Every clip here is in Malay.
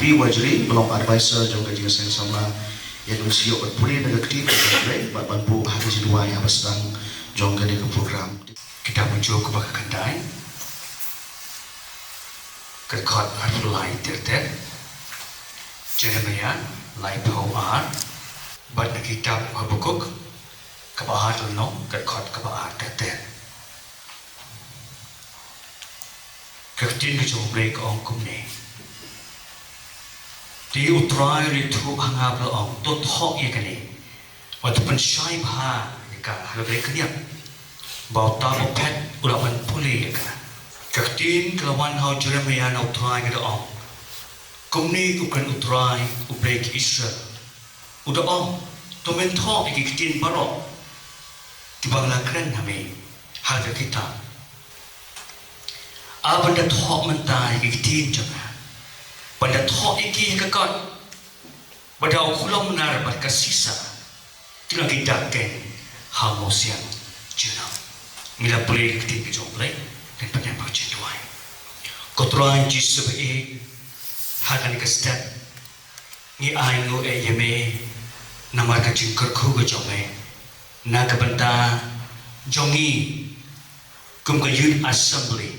Ivy Wajri belum advisor jong ka jing sen sama yang usia berpuri dengan aktif berbagai bantu hari kedua yang sedang jong ka di program kita menjual ke baka kendai kerkot arfulai terter Jeremiah lai pawar bat na kitab Habakuk kabahat no kerkot kabahat terter kertin ke jong break ong kumne di utrai ritu hangap lo ong tot hok ye kani wat pensyai bha ka halbe kaniap bauta pet ulapan puli ka kertin kelawan hau Jeremiah na utrai ke ong kumni ukan utrai ubrek Israel udah ong to mentho ikitin barok tibang lakren hame harga kita abanda thok mentai ikitin jama pada thok iki kakot pada ukulom nar bat kasisa tidak kita ken hamosian jenam mila pulih ketin ke jomble dan penyambau jenduai kotrai jisub hakan kestat ni aingo yeme nama ka jingker khu ke jome na ka banta jongi kum ka youth assembly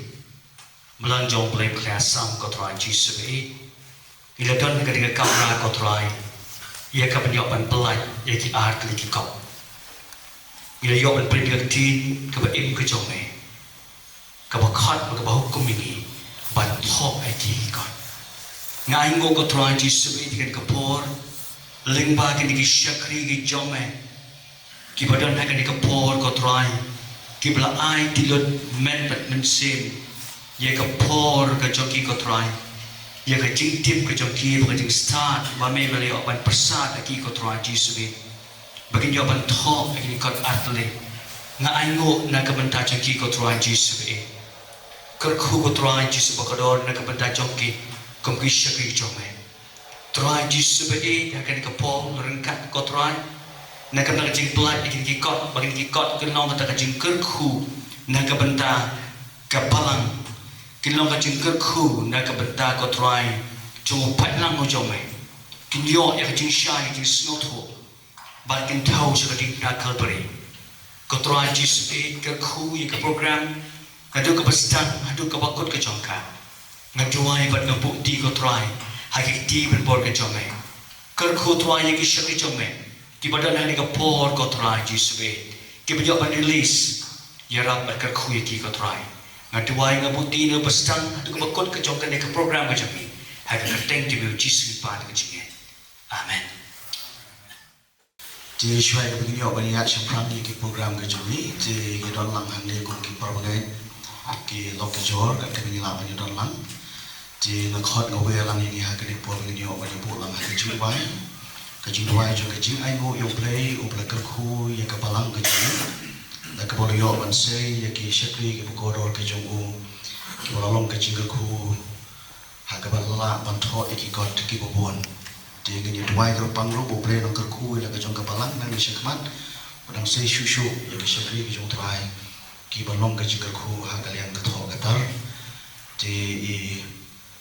melang jomble klasam kotrai jisub ila don ka dengan kamera kotrai ia ka penyopan pelaj ia ki art li ki kop ila yo ban pendiak tin ka ba im ke jome ka ba khat ka ba hukum ini ban thok ai ki kon ngai ngo kotrai jisub dengan kapor lingba ki ni syakri ki jome ki badan ha ka ni kapor kotrai ki bla ai tilot men pat men sim ia kapor ka joki kotrai ia ka jing tim ka joki ka jing start ba me bale ban persat ki kotrai jisub bagi yo ban thok ki kot atle ngai ngo na ka ban ta joki kotrai jisub kar khu kotrai jisub ka dor na ka ban ta joki kom ki syakri jome trai jisub akan ka pol rengkat kotrai na ka nak jing pelaj ikin ki kot bagin ki kot ke nong ta ka jing kar khu na ka ban ta ka palang kinlong ka jing kar khu na ka ban ta kotrai chung pat lang mo jome kin yo ya ka jing shai jing snot ho ba kin thau sa ka jing ta kalbari kotrai jisub ka khu ya ka program ka do ka pastan adu ka bakut ka jongka ngajuai bat ngapuk ti kotrai hakiki ben bor ke jome kar khotrai ye ki shakri jome ki badan hani ka por kotrai jisbe ki bjo ban release yarap kar khu ye ki kotrai ngajuai ngapuk ti no pastan adu ka bakut ke jongka ne ka program ka jami haka ka teng ti bu jisbi pa ka jinge amen di shwai ka begini yo bani action pram ki program ka jami di ki don lang han le ko ki parbangai ki lok ke jor ka ke ni la bani don lang di nakot ngawe lang ini ha kini por ngini o bani bu lang ha ke wai ka jing wai jo ka jing ai ngo yo play o bla ka khu ya ka balang ka jing da ka bol yo ban se ya ki shakri ki bu kodor ka jong u ki bol long ka jing ka khu ha ka bal la ban tho ki got ki bo bon di ngini wai ka pang ro bo play nong ka khu ya ka jong ka balang nang ni shakmat padang se shu shu ya ki shakri ki jong trai ki bal long ka jing ka khu ha ka liang ka tho ka tar di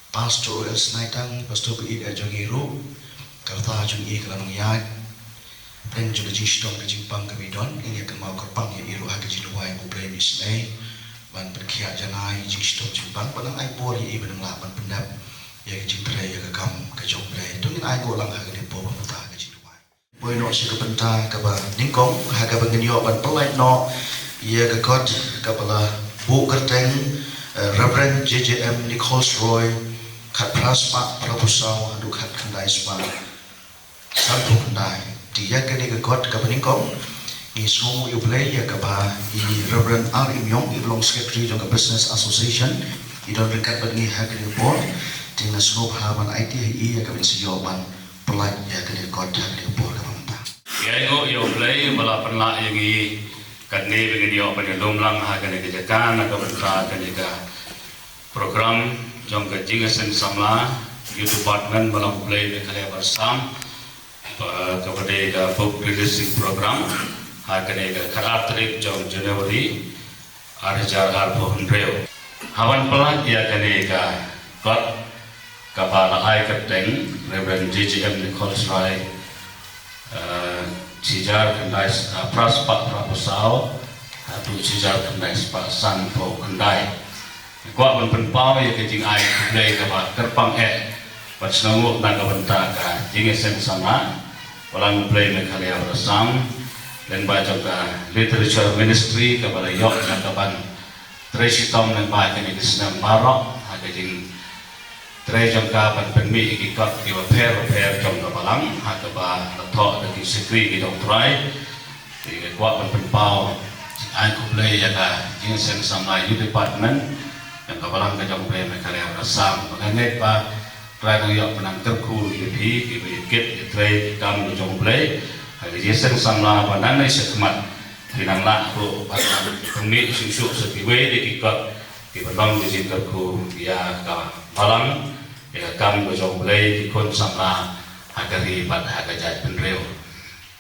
Pastor Snaitang, Pastor Peit Ajagiro, Karta Jungi Kalanong Yad, Pen Juga Jistom Kajimpang Kabidon, ini akan mau kerpang ya iru haka jiluai bublai misnai, ban berkiat janai Jistom Jimpang, padang ai boli iban ng laban pendap, ya kajintray ya kakam kajomblai, tungin ai golang haka di po pamata haka jiluai. Boy no si kapenta kaba ningkong haka banginyo ban pelai no, ya kakot kapala bu kerteng, Reverend JJM Nichols Roy, kat prasma prabusau adu kat kendai sma satu kendai dia kene ke god ka peningkong ni somu you play ya ka ba i Reverend R Imyong i belong secretary of business association i don dekat bagi hakri board dengan scope haban IT i ya ka bensi yoban pelaj ya kene god hakri board ka manta ya ngo you play bala penla yang i kat ne begi yo pada lomlang ha kene ke jakan ka bentra kene ka program jong ka jingasen samla youth department balang play be khale bersam kepada ka book releasing program ha kane ka kharat trip jong January 2020 hawan pelan ya kane ka kot kapala ai kapten Reverend JGM Nicholas Rai cijar kendai praspak prapusau atau cijar kendai pak san po kendai kuat penpau ya kejing ai kudai kapa kerpang pat senanguk naga benta ka jing sen sama walang play mekhalia bersam dan baca ka literature ministry kepada yok nagaban tresitom dan baca ni kesenam barok ada jing trejong ka pan penmi ikikot di repair jong ka balang ha ka ba lathok de sekri ki dong trai di kuat penpau ai kublai ya ka jing sen sama you department yang ka balang ka jong play mekhalia bersam mengenai pa trai nang yok menang terku di kit di trai kam jong play hari jesen samla badan ni sekmat tinang la ro badan kami susu sekiwe di kikot di balong di terku ya ka balang ya kam go jong play di kon samla hagari bad hagajat penreu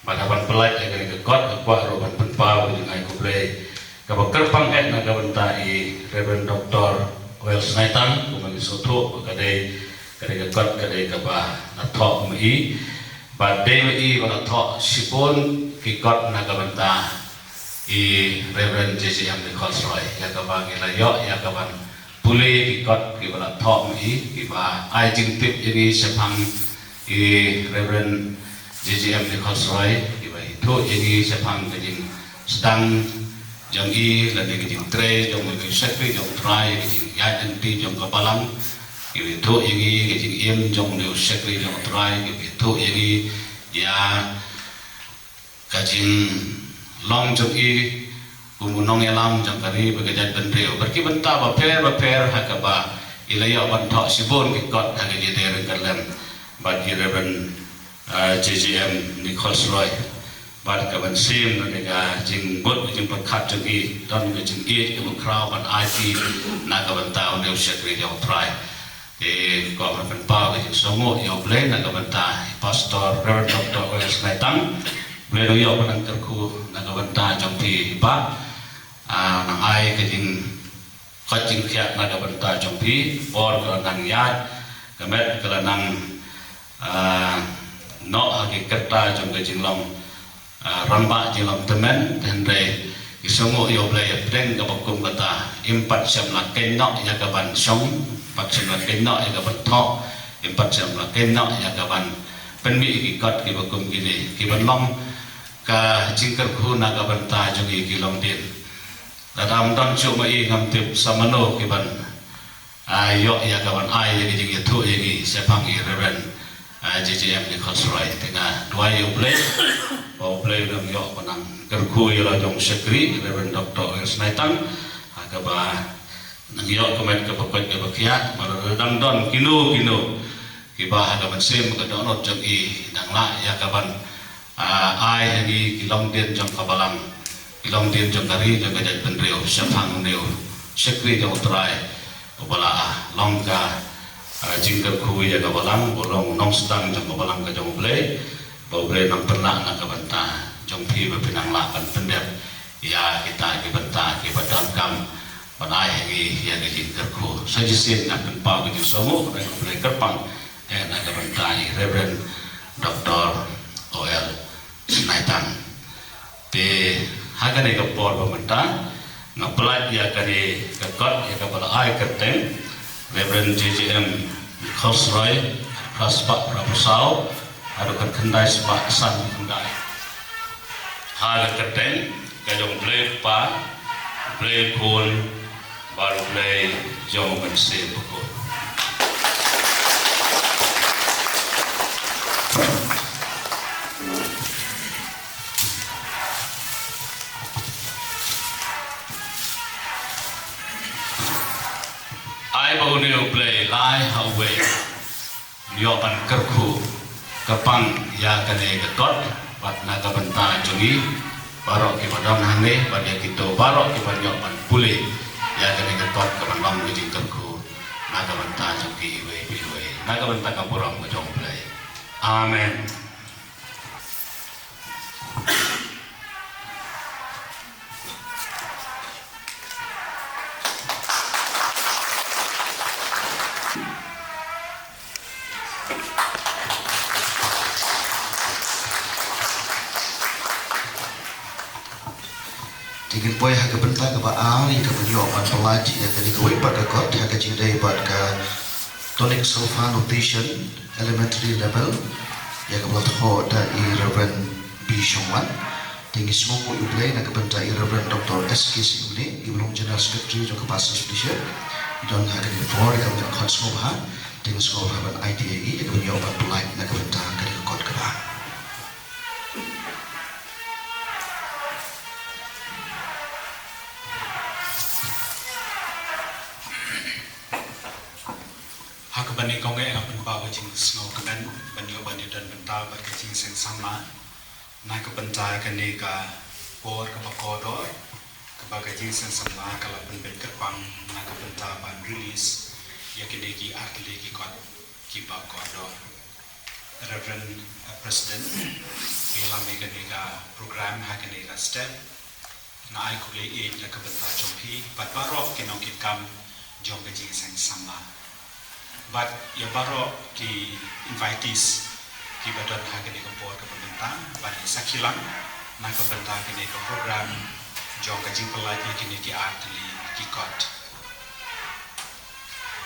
badaban pelat agari kekot kuat ro ban penpau di ngai ko play ka kerpang na ka bentai Reverend Dr. Oel Snaitan kumagi soto kadai kekot kadai ka ba na thok mi Badai wana thok sipon kikot nagabanta i Reverend JGM Nicholas Roy ya kabang ilayo ya kabang puli kikot kibala thok mi kiba ai jingtip ini sepang i Reverend JGM Nicholas Roy kiba itu ini sepang kejing sedang jong i lagi kejing tre jong kejing sekri jong try kejing ya enti jong kapalang itu ini kejing im jong neu sekri jong try itu ini ya kajing long jong i kumunong elam jong kari bagajat bendreo berki benta repair hakaba ilaya bantok sibon kikot hagaji deren kalem bagi Reverend JGM Nicholas Roy bad kaban sim nega jing bot jing pakat jong i don jing i ku crowd ban IT nagabanta neu sekri jong try kau berpenpau ke semua yang boleh nak bentah Pastor Reverend Dr. Oel Snaitan boleh doyo penang terku nak bentah jompi ba nang ai ke jing kacing kiat nak bentah jompi or ke nang yat kemet ke nang no hagi kerta jom ke jing long ramba jing long temen dan re semua yang boleh pedeng ke bakum kata impat siam nak kenok ya kaban song paksim la kenok ya kaban thok impat siam la kenok ya kaban penmi ikikot ki bakum gini ki banlong ka jingker khu na kaban ta jongi ki long din dadam don cuma i ngam tip samano ki ban ayo ya kaban ai ya jing itu ya ki sepang i Reverend JGM Nicholas Roy tengah dua yo play o play dong yo panang kerku ya la jong sekri Reverend Dr. Oel Snaitan akaba nang yo komet ke pokok ke bakiat maradang don kino kiba hagaban sim ke donot jong i nang la ya kaban ai hani kilong din jong kabalang kilong din jong kari jong gajat penreo syafang neo sekri jong trai obala longka jingker ku ya kabalang bolong nong stang jong kabalang ke jong blay bau blay nang pernah nak kabanta jong pi bepinang la kan pendep ya kita kibanta kibatan kam panai hangi yang dijingker ku sajisin nak penpau ke semua dan blay kerpang nak kabanta Reverend Dr. Oel Snaitan te hagane kapor pementa ngapelat ya kani kakot ya kapala ai kapten Reverend JGM Nicholas Roy Raspak Prabusau ada kendai sebab san kendai hal kapten kajong play pa play pun baru play jauh mense pukul ai bau ni play lai hawe yo pan kerku kapang ya kane ketot bat naga benta jongi barok ki padang hange badia kita barok ki banyak pan pulih ya kane ketot kapan long ki kerku naga benta jongi we naga benta kapuram ke jong play amen. Tingin boy haga benta ke baari ke menyo pan pelaji ya tadi ke wipat ke kot haga jingdai bat ke tonic sulfa notation elementary level ya ke belakang da Reverend B. Shongwan tinggi semua ublay na ke benta Reverend Dr. S.K. Siule Ibrahim General Secretary juga pasal spesial dan haga di for ke menyo kot semua tinggi semua haban IDAE ya ke menyo pan pelaji na ke benta ke kot ke bah. Bani kau ngai ngapen bawa jing snow kemen bani bani dan bentar bagi jing sen sama naik ke bentar ke nega por ke bakodor ke bagi jing sen sama kalau penbet kerpang naik ke bentar ban release ya ke negi arti ki kot ki bakodor Reverend President bilang ke nega program ha ke nega step na ai ku le e la ke bentar jompi bat barok ke nong kam jom ke jing sen sama but ya baru ki invitees ki badan hagen ke board ke pemerintah bagi sakilang nak ke bentang ke program jong ke jing pelaji kini ki artli ki kot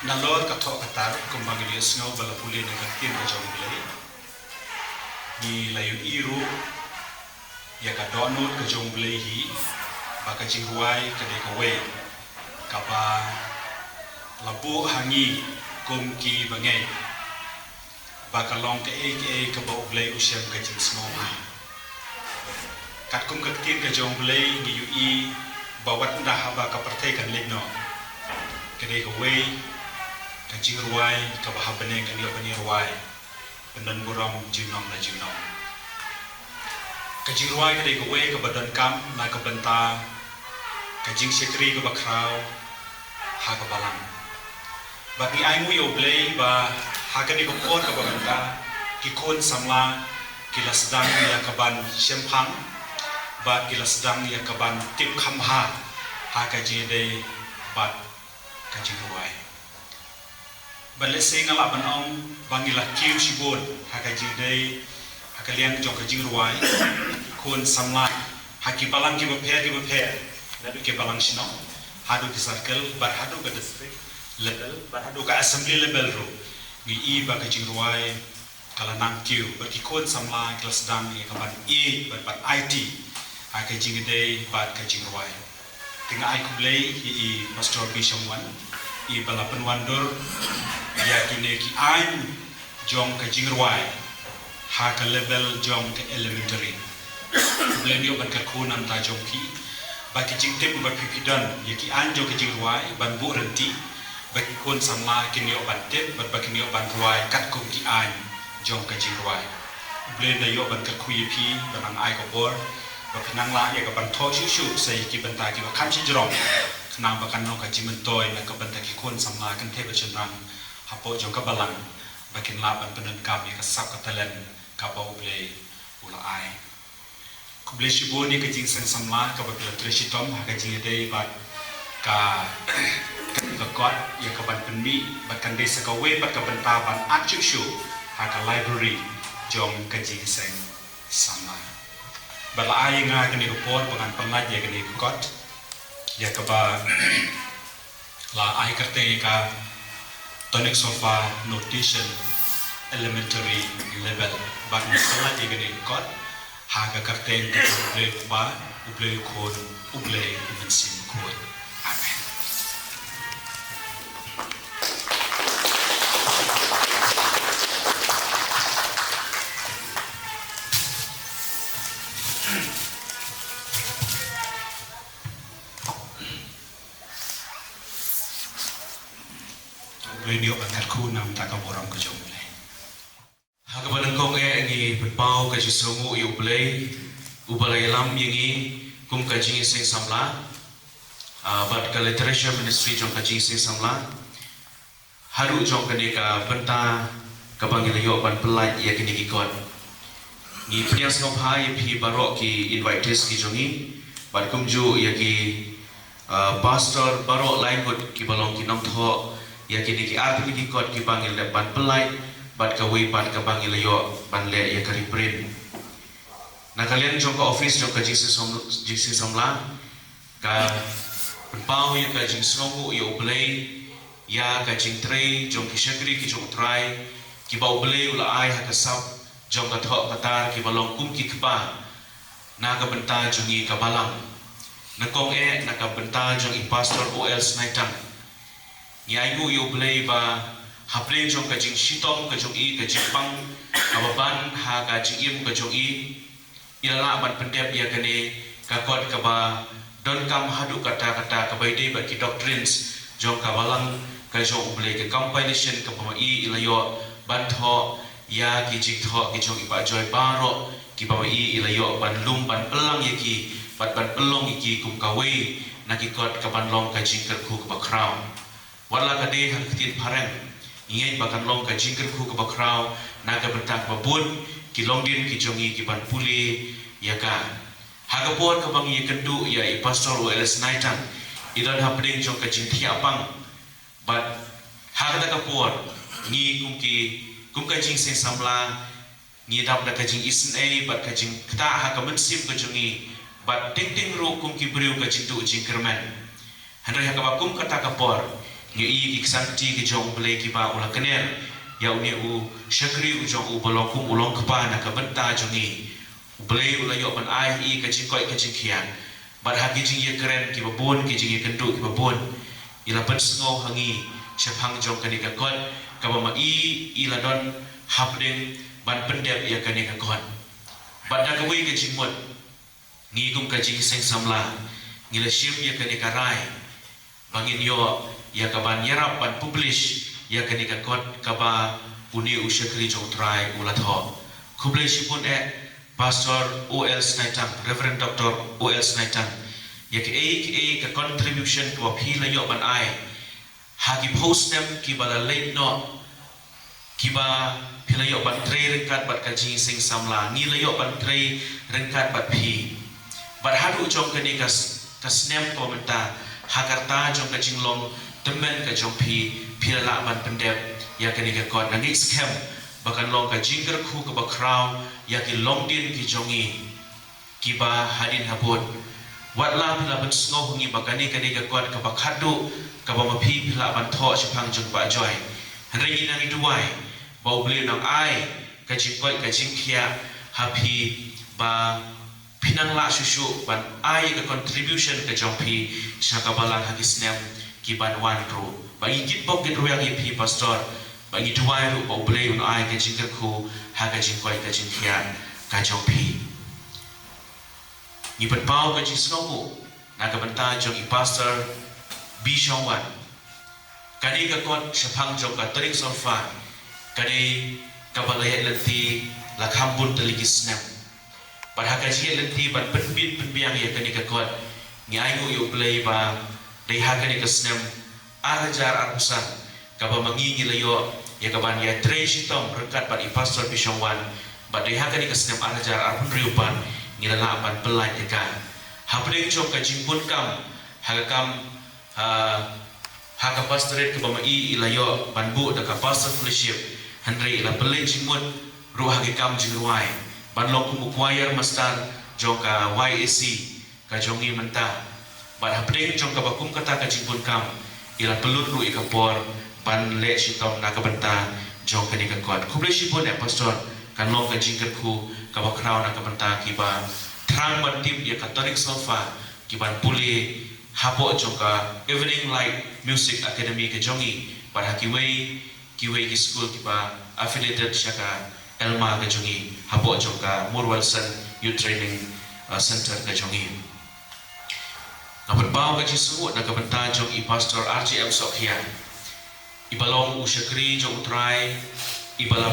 nalor ka thok katar kumbang li snow bala puli ne ka tin ka jong bele ni layu iru ya ka donut ke jong bele hi baka jing ruai ke de ka we ka ba labu hangi kum ki bangai bakalong ke bau blay usiam ke jing semua kat kum ketin ke jong blay ni ui bawat dah ba ka partai kan legno kedai ke wei ke jing ruai ka bah beneng kan bani ruai pendan buram jinong la jinong ke jing ruai kedai ke wei ke badan kam na ke benta ke jing sekri ke bakrau ha ke balang bagi ai mu yo blay ba hagan ni ko ka bangka ki kon samla kilas dang ya kaban sempang ba kilas dang ya kaban tip khamha ha ka ji de bat ka ji ruai balle sing ala ban ong bangila kiu sibon ha ka ji de ha ka lian jong ka ji ruai kon samla ha ki balang ki ba phe na du ke balang sino ha du ki circle bar ha du ka district level berhadu ke assembly level ru gi i ba ke jing ruai kala nang kiu bagi kon samla kelas dang ni kaban i bat IT ha ke jing de bat ke jing ruai tinga ai kublei i pastor bishongwan i bala penwandur ya kini ki an jong ke jing ruai ha ke level jong ke elementary kublei ni ban ke kunan ta jong ki bagi jing te ba pipidan ya ki an jong ke jing ruai ban bu renti bagi kon sama kini oban tip bagi kini oban ruai kat kum ki an jong ka jing ruai blend da yo ban ka kui pi banang ai ko bor ba pinang la ya ka ban tho shu shu sai ki ban ta ki ba kan chi jrong nang ba kan no ka ji men toy na ka ban ta ki kon sama kan te ba chen rang ha po jong ka balang ba kin la ban penan ka mi ka sap ka talen ka ba ble ula ai ku ble shi bo ni ka jing sen samla ka ba la tre shi tom ha ka jing de ba ka kot ya kaban penmi bahkan desa kawe bahkan bentaban acucu haka library jong kajing seng sama bala ai nga kini report dengan pengat ya kini kot ya kaba la ai karte ka tonic sulfa notation elementary level bak masalah ya kini kot haka karte uble ba uble kon uble mensim kon amen. Radio bangat ku nam tak kaboram ke jom le. Hak badan kong ni berpau ke jisungu i ublay ubalay lam yengi kum ka jing sing samla but ka literature ministry jong ka jing sing samla haru jong ka ni ka benta ka bangilayo ban pelaj ya kini kikot ni prias ngop hai phi barok ki invitees ki jongi bat kum ju ya ki pastor barok lain kot ki balong ki nam tho ya kini ki arti ki kot ki bangil depan pelai bat ka wei bat ka bangil yo ban le ya kari print na kalian jong ka office jong ka jisi somla ka pau ya ka jing songu ya oblei ya ka jing trei jong ki shagri ki jong trai ki ba oblei ula ai ha ka sap jong ka tho katar ki balong kum ki kpa na ka benta jongi ka balang na kong na ka benta jong i pastor OL Snaitang ni ayu yo oblei ba haple jong ka jing shitong ka jong i ka jing pang ka baban ha ka jing im ka jong i ilala ban pendep ya kene ka kot ka ba don kam hadu kata-kata ka bai dei ba ki doctrines jong ka balang ka jong oblei ka compilation ka pa i ilayo ban tho ya ki jing tho ki jong i ba joy baro ki pa i ilayo ban lum ban pelang ya ki ban pelong ki kum ka wei na ki kot ka ban long ka jing ka khu ka ba crown wala ka de han kitin pareng ingay bakan long ka jingker ku ka bakraw na ka bertak babun ki long din ki jongi ki ban puli ya ka hagapon ka bang ye kendu ya i pastor OL Snaitang idan hapding jong ka jing thi apang but hagada ka por ni kum ka jing seng samla ni dap da ka jing isen but ka jing ta ha ka mensim ka jongi but ting ru kum ki briu ka jing tu jingkerman handai ha ka bakum kata ka por ni i iksanti ki jong bele ki ba ula kener ya uni u shakri u jong u balokum ulong kpa na ka benta jongi bele ula yo ban ai i ka jing koi ka jing khian bar ha ki jing ye keren ki babon ki jing ye kentu ki babon ila pan sngo hangi shephang jong ka ni ka kon ka ba ma ila don hapding ban pendep ya ka ni ka kon ban da ka wi ka jing mot ni gum ka jing seng samla ngila shim ya ka ni ka rai bangin yo ya kaban yarap ban publish ya kani ka kot kaba puni ushakri jong trai ulat ho kublai sipun pastor OL Snaitang Reverend Dr. OL Snaitang ya ke ka contribution ko phila yo ban ai ha ki post them ki bala late no ki ba phila yo ban tre ringkat bat ka jing sing samla ni la yo ban tre ringkat bat phi bat hadu jong kani ka snap komenta hakarta jong ka jing long temen ka jong pila ban pendep ya kani ka kon nang scam bakan long ka jingger khu ka ba crown ya ki long din ki jongi ki ba hadin habot wat la pila ban sngo hungi bakani kani ka kon ka ba khadu ka ba mapi pila ban tho chipang jong ba joy hanri nang duai ba ubli nang ai ka jing koi ka jing khia happy ba pinang la susu ban ai ka contribution ka jong shaka bala hagisnem ki ban wan ro bagi kit bok git royang ip pastor bagi tuai ru ba blei un ai ka jingker khu ha ka jing koi ka jing khia ka jong phi ni pat pau ka jing sngo na ka banta jong i pastor bi shongwan kani ka kon shapang jong ka tring solfa kani ka balai lenti la khambun teligi snap par ha ka jing lenti ban penbiang ya kani ka kon ni ai go yo blei ba dei hakani ka snem arajar arusan kaba mangingi layo ya kaban ya treshitom rekat pat i pastor bishongwan ba dei hakani ka snem arajar arpun riupan ngila laban pelai ka hapring chok ka jimpun kam hakam haka pastorate kaba mai ilayo banbu da ka pastor fellowship handre ila pelai jimut ru hakam jingruai banlong kumu choir master joka YAC ka jongi menta bar hapdeng jong ka bakum kata ka jimpun kam ila pelut ru ikapor ban le shitom na ka benta jong ka ni ka kot kuble shipun pastor kan long ka jingker khu ka ba kraw na ka benta ki ba thrang ban tim ya ka tarik sofa ki ban puli hapo jong ka evening light music academy ka jongi bar hakiwei ki school ki ba affiliated shaka elma ka jongi hapo jong ka Murwalson youth training center ka jongi Nampun ka jisu na kabenta jong i pastor RGM Sokhia ibalong usyakri jong try ibalam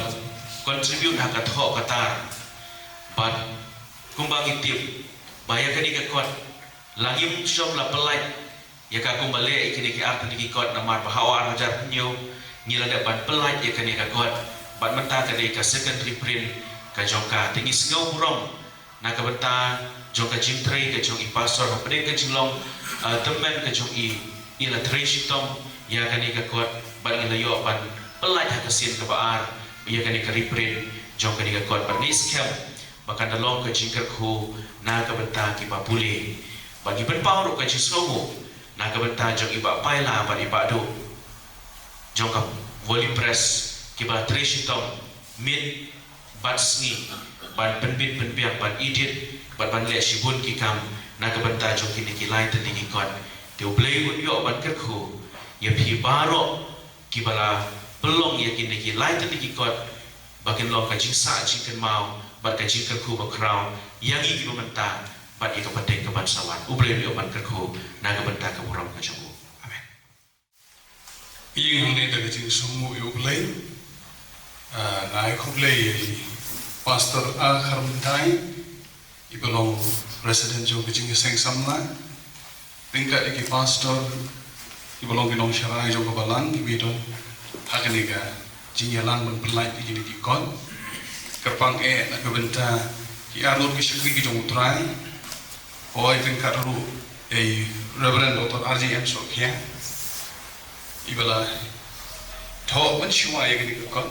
contribute haka tho katar but kumbang itip baya kani ka kot langim syom la pelai ya ka kumbale ikini ki art ni kot namar bahawar hajar nyo ngila da ban pelai ya kani ka kot ban menta kani ka secondary print ka jong ka tingi sngau burong na kabenta jong ka jing tray ka jong i pastor hapde ka jinglong temen ka jong i ila tray shitom ya kani ka kot ban ila yo ban pelai ha kasin ka baar ya kani ka reprint jong kani ka kot ban ni scam bakan dalong ka jingker khu na kabenta ki papuli bagi penpau ro ka jing snowo na ka benta jong iba pai la ba iba do jong ka volley press ki ba treshi tom mid bat sngi ban penbit penbiak ban idit ban le shibun ki kam na ka benta jong ki ki lai tan ki kon te blei un yo ban ka khu ye phi baro ki bala pelong ye ki lai tan ki kon bakin long ka jing sa jing kan mau bat ka jing ka khu ba crown yang i ki benta bat i ka pateng ka ban sawan blei yo ban ka khu na ka benta ka buram ka jong amen Iyi hang ne daga jing sumu yu blei ngai khu blei pastor a kharmtai ibelong resident jo bijing seng samla tingkat iki pastor ibelong ginong sharai jo balang ibidon hakaniga jinyalan ban pelai iki di kon kerpang na gebenta ki arut ki shikri ki jong utrai oi tingkat ru reverend dr rjm sokhia ibala tho man shua ya ki kon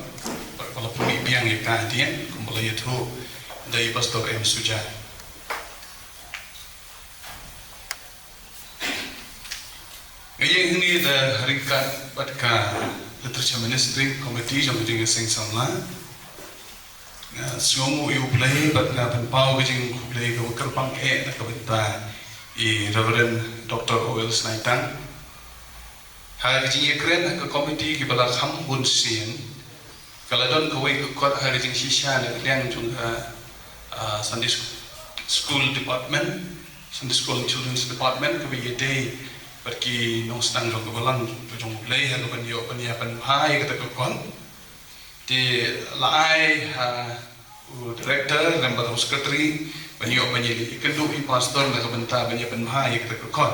kalau puni biang ya kahdian kembali itu dari pastor M Suja. Ngayeng ini dah harikat batka literature ministry committee jom jing sing samla. Suamu iu play batka penpau jing play ke kerpang nak kebenta Reverend Dr. Oil Snaitang. Hari jing keren ke committee ke bala kham bun sien. Kalau don kau ikut kot hari jing shisha nak liang juga Sunday School Department, Sunday School and Children's Department, kau pergi day pergi nong sedang jong kebalang jong play hari penyiapan hai kata kau kon, di lai director dan baru secretary penyiap kedua pastor nak bentar penyiapan hai kata kau kon.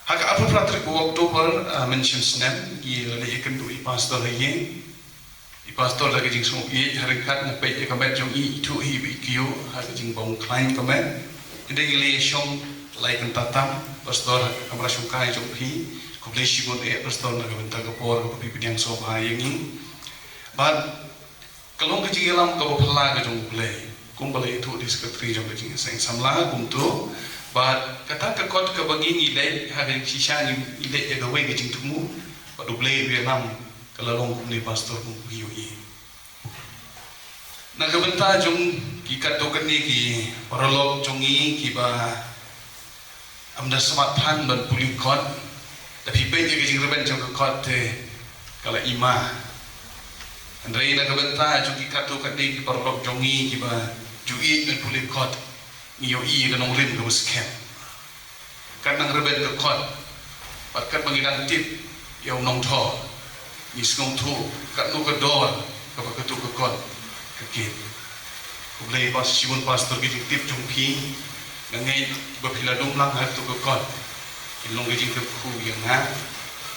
Hak apa pratrik Oktober mention snap lagi kedua pastor lagi. Pastor lagi jing sung harikat na pe kamet jong itu bikiu har jing bong klein kamet ide gili shong lai kan tatam pastor kamra shung kai jong hi kuble shibon pastor na gabenta kapor ko pipidyang so bhai ngi bad kalong ka jing elam ka bophala ka jong kuble kum bale itu di secretary jong jing seng samla kum tu bad kata ka kot ka bangi ni dai har shisha ni ide ga we ka jing tumu bad kuble vietnam kalau kum ni pastor kum hiu Nagabenta jong kikat token ni ki paralog jongi ki ba amda samathan ban pulikot tapi pe je ki reben jong kot te kala ima andrei nagabenta jong kikat token ni ki paralog jongi ki ba jui ban pulikot ni yo i ga nong rim ga skem kan nang reben ga kot pat kat mangidan tip yo nong tho ni skong thu kat no ka dor ka ba ka tu ka kot kekit, boleh pas siun pastor kita tip jumpi, ngai berpila dumlang har tu kekot, kilong kita kerku yang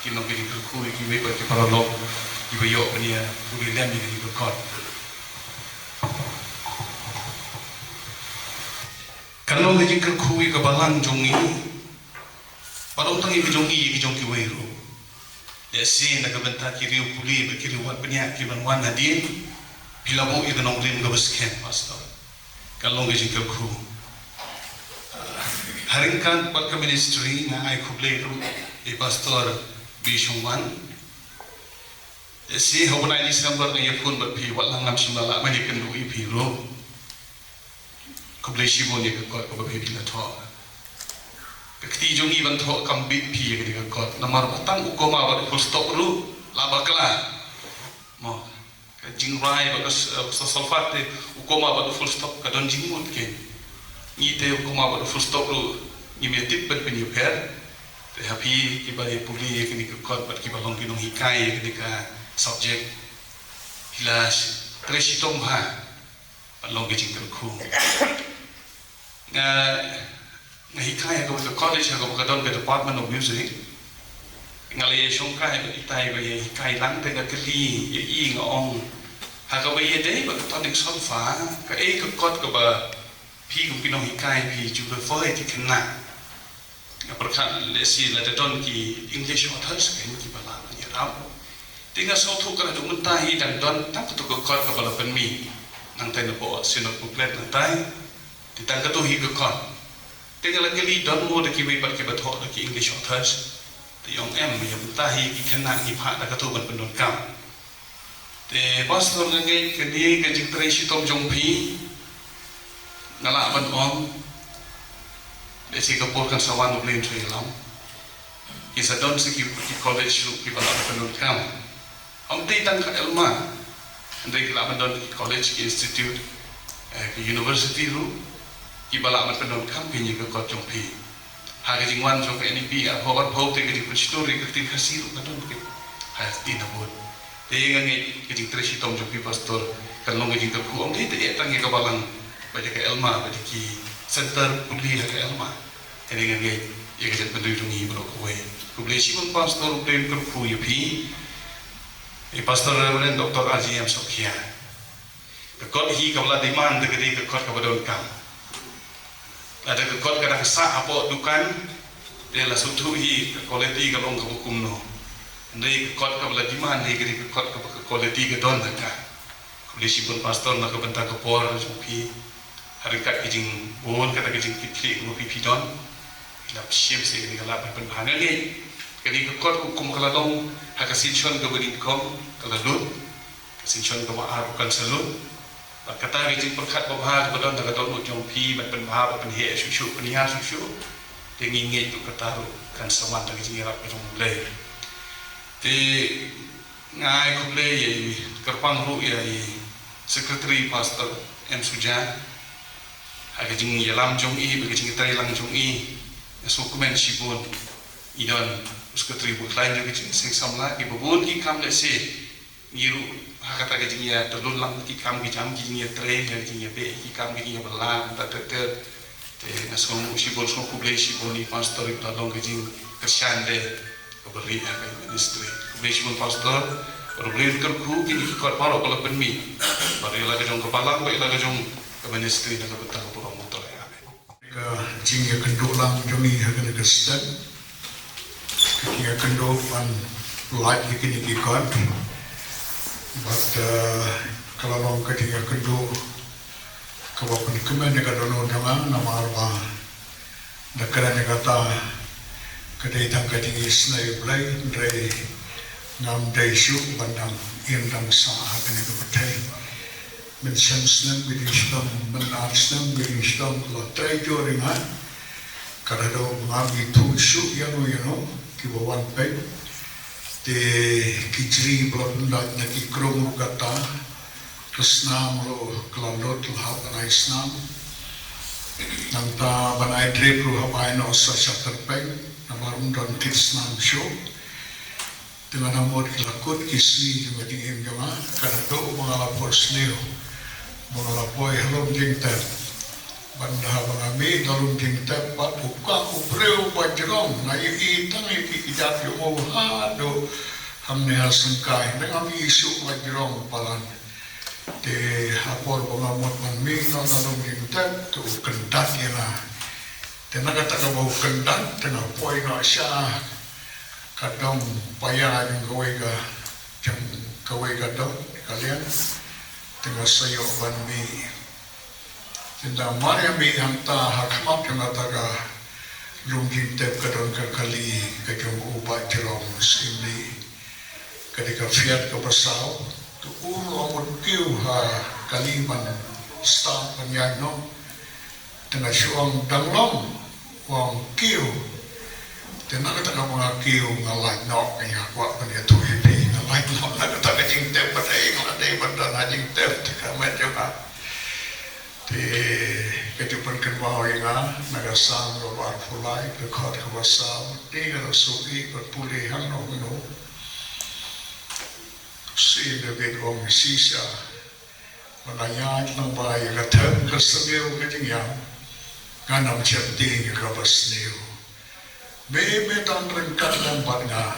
kilong kita kerku yang kita berarti paralog, kita yok punya boleh lem kita kekot. Kalau kita kerku yang kebalang jongi, pada utang yang jongi weru, ya sih nak bentar kiri upuli berkiri wan punya kiban wan hadir. Bila mau itu nong rim gabasken pastor, kalau ngejing kerku, haringkan buat ke ministry na ay kuble ru pastor Bishongwan, si hawan ay December na yapun berpi walang nam simala manikan lu ipiro, kuble sibon ya kekot kuble bila thok, kekti jongi ban thok kambit pi ya kekot, namar batang ukoma buat full stop ru labakala, mo. Jing rai bagus sulfat te ukoma batu full stop kadon jingmut ke ni te ukoma batu full stop lu ni metip bet peni per te happy ki ba puli ke ni kot bat ki balong pinong hikai ke ka subject hilas tresitom ha balong ke jing ku nga hikai ko ke college ko kadon ke department of music ngalai shongkai itai ba hikai lang te ka kli i ngong Hakabaye deh, bagi tanding solfa, ke kot ke ba, pi kumpinong hikai pi juga foi ti kena. Perkan lesi la don ki English authors kan ki bala ni ram. Tinggal sotu kana du mentahi dan don tak tu ke kot ke bala penmi. Nang tai po sinot buklet nang tai, ditang ke tu hi ke kot. Tinggal lagi don mo de ki we pat ki bathok de ki English authors te yong em ya tahi ki khana ki pha da ka tu ban pendon kam te pastor ngai ke ni ke jing tre si tom jong phi ngala ban om de si ka por kan sawan blin threi lam ki sa don si ki college lu ki bala pendon kam om te tan ka elma ndai ki la ban don college ki institute ki university lu ki bala mat pendon kam ki ni ka ko jong phi ha ke jing wan jong NP a hobat phau te ke di story ke tin khasi ru ka don ke ha ti na bot te ngai ke jing tre si tom jong phi pastor kan long ke jing ka ku om te tang ke ka balang ba ke elma ba ki center puli ha ke elma te ngai ye ke jet pendui tung hi bro ko we ku ble si mon pastor u tem ka ku ye phi e pastor Reverend Dr. AJM Sokhia ka kot hi ka bala demand de ke ka kot ka badon kam ada ke kot kada sa apo dukan dia la sutu hi quality ka long ka hukum no ndai ke kot ka bala diman hi ke kot ka quality ka don ka polisi pun pastor na ka benta ka por jupi harikat kijing bon kata kijing kitli mo pi don la psim se ni la ban bhanga ngai ke ni kot hukum kala dong ha ka sinchon ka bodin kom kala lut sinchon ka ma ar kan salut kata kijing perkat babha ka don ka don jong pi ban bha ban he shu pania shu tengi ngai tu kata ru kan saman ta kijing ra ka jong le te ngai ku le ye kerpang ru ya secretary pastor M Sujan ha kijing yalam jong i ba kijing tai lang jong i sukumen sibun idon secretary bu lain jo kijing sing samla ki bubun ki kam le se yiru kata kijing ya telun lang ki kam ki jam kijing ya tre ya kijing ya be ki kam kijing ya belang ta te nasong sibun so kuble sibun ni pastor ta long kijing kersan de ko beri ha ministry kuble sibun pastor problem kan ku kini kot paro kalau penmi bari la jong kepala ko la jong ke ministry na betang puro motor ya ke jinga kendo lang jomi hagan ke stat ke kendo pan light kini ki kot but kalau long ke jinga kendo kawapan kemen ka dono nama nama arba nakara ne kata kedai tang kedai snai blai ndai ngam dai shu bandang indang sa hagan ke betai men shamsnam bidishtam menasnam bidishtam la trai joringa kadado ngami tu shu yano kibawan pe te kijri blonda na ki krom gata krisnam lo klalot la banai snam nanta banai drep ru habai no sa chapter pe namarum don krisnam shu dengan amor kilakut kisni juga dingin jama kadado mengala porsleo mengala poi halom jingter banda bangami dalum jingter pat buka ubreu bajrong na i tang i kijat yo mo ha do hamne hasangkai dengan isu bajrong palan te hapor bangamot mami na dalum jingter tu kendat yana tenaga tak bau kendat tena poi na sya kadang payah yang kawai kadang kalian tengah sayo ban mi tenda maria mi hanta hakmat kena taga lungin tep kadang kali kajong ubat jerong simli ketika fiat ke pasau tu amon kiu ha kaliman stam penyano tengah syuang danglong wang kiu tena kata kamu ngakiu ngalai nok kaya kuat punya tu ini ngalai nok nak kata kajing tep pada ngalai pada najing tep kamet juga di kehidupan kenbau yang nagasam robar fulai kekot kewasam tiga rasui berpulih hang nok no si lebih orang sisa menanya tentang bahaya kata kesemil kajing yang kanam cerdik kebasniu Bebe tan rengkat lambat nga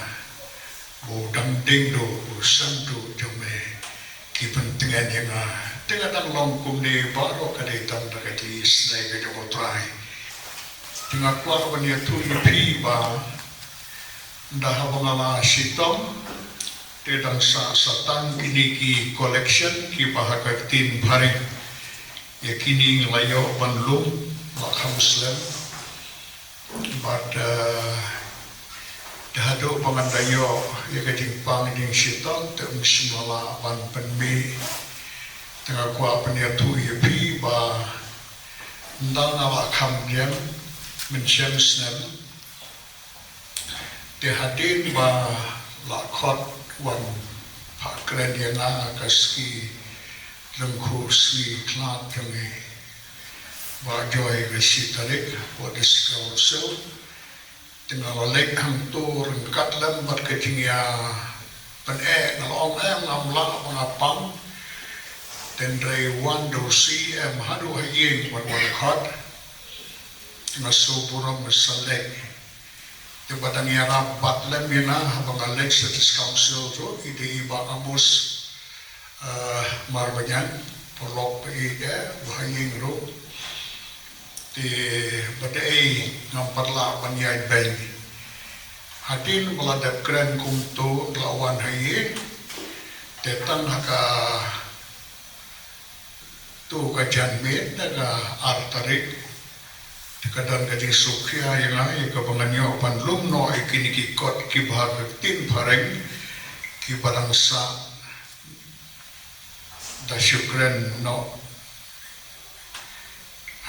bodang ding do santu jome ki pentingan yang tengah tang longkum ni baro kadai tan rakati snai ke jomo trai tengah kuat bania tu pi ba dah bangala sitom tedang sa satan kini ki collection ki bahaka tin bharing yakini layo banlum wa muslim but dahado pangandayo ya kading pang ding sitang te simala ban penmi tengah kuat peniatu yepi ba ndang ala kam diam mensiam snem dahadin ba lakot wan pak keren yang kaski lengku swi klat kami ba joy besi tarik buat diskausul tengah lek hang tur kat lembat kecingnya nalong ngamla pangapang dan dari wando si hadu hayin wan kot ngasubura masalek Tibatan ya rapat lem yana habang alek status council tu ide iba amus marbanyan polok ide bahaying ro di badai ngamparla banyai beng hadin meladap keren kumtu lawan hayin tetang haka tu kajan med daga artarik kadang kadang sukya yang lain kebangannya panlum no ikini kikot kibahag tin pareng kibarang sa da syukran no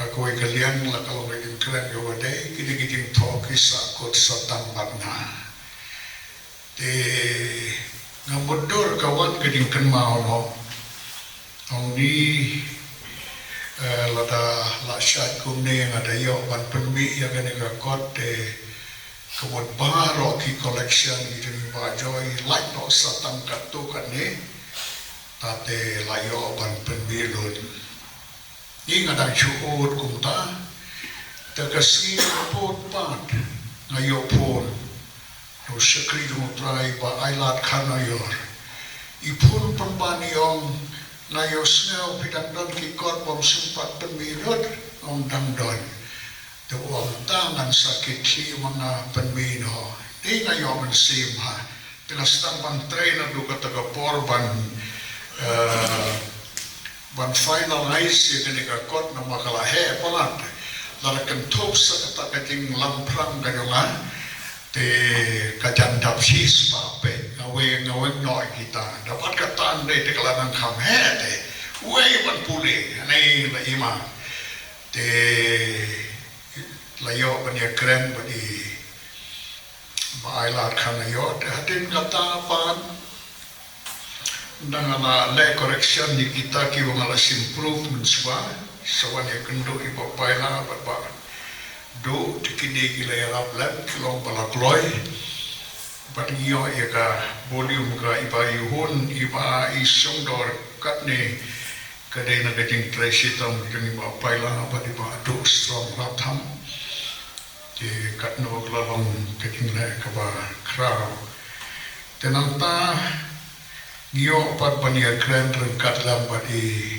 aku ikalian la kalau begin keren yowade kini kini talk isa kot satang barna de ngamudur kawan kadang kenmau no di lada lasyat kumne yang ada yo ban penmi yang kena kot kebut baru ki collection gitu ni bajoy like no satang katu kan ni tate layo ban penmi lun ni ngada chuot kumta terkasi pot pat ngayo pon no sekri do try ba ailat kanayor ipun pembaniong ngayo snel bidang don kikot bom sempat penmirut om dangdon tu om tangan sakit si mana penmino ni ngayo mensim ha tengah sedang trainer du kata porban ban finalize ya kena kot nama kalah he polat larakan top sekata kacing lamprang kanyongan te kajan dapsis pape ngawe noi kita dapat katan de kelanan kam he we ban pule nei la ima te layo ban ya keren badi bailat kana yo hatin kata pan dengan le correction di kita ki wangala improvement sawan ya kendo iba baila bat do tikini gila ya lablan kilong balakloy batngiyo ya ka volume ka iba yuhun iba isong dor katne kadai na gating tresitam kini ba paila ba di ba do strong ratham di katno glalong gating le ka ba kraw tenanta ngiyo pat bania kren rengkat lam ba di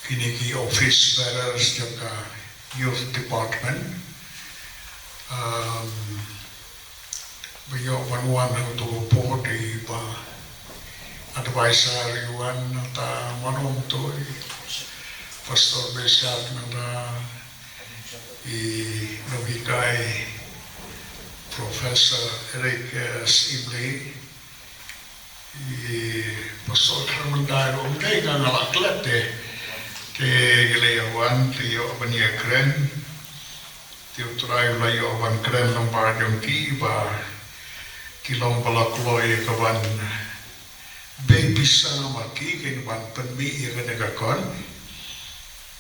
kini ki office bearers jaka youth department beliau manuan untuk report di advisory one atau manung tu pastor besar nana i nobikai professor Eric Sibley i pastor Hermandai umdai kan alaklat ke gelayawan tiyo bania keren tiyo try layawan keren lombar jongki ba kilong balakloy kawan baby sama ki ken ban penmi yang negakon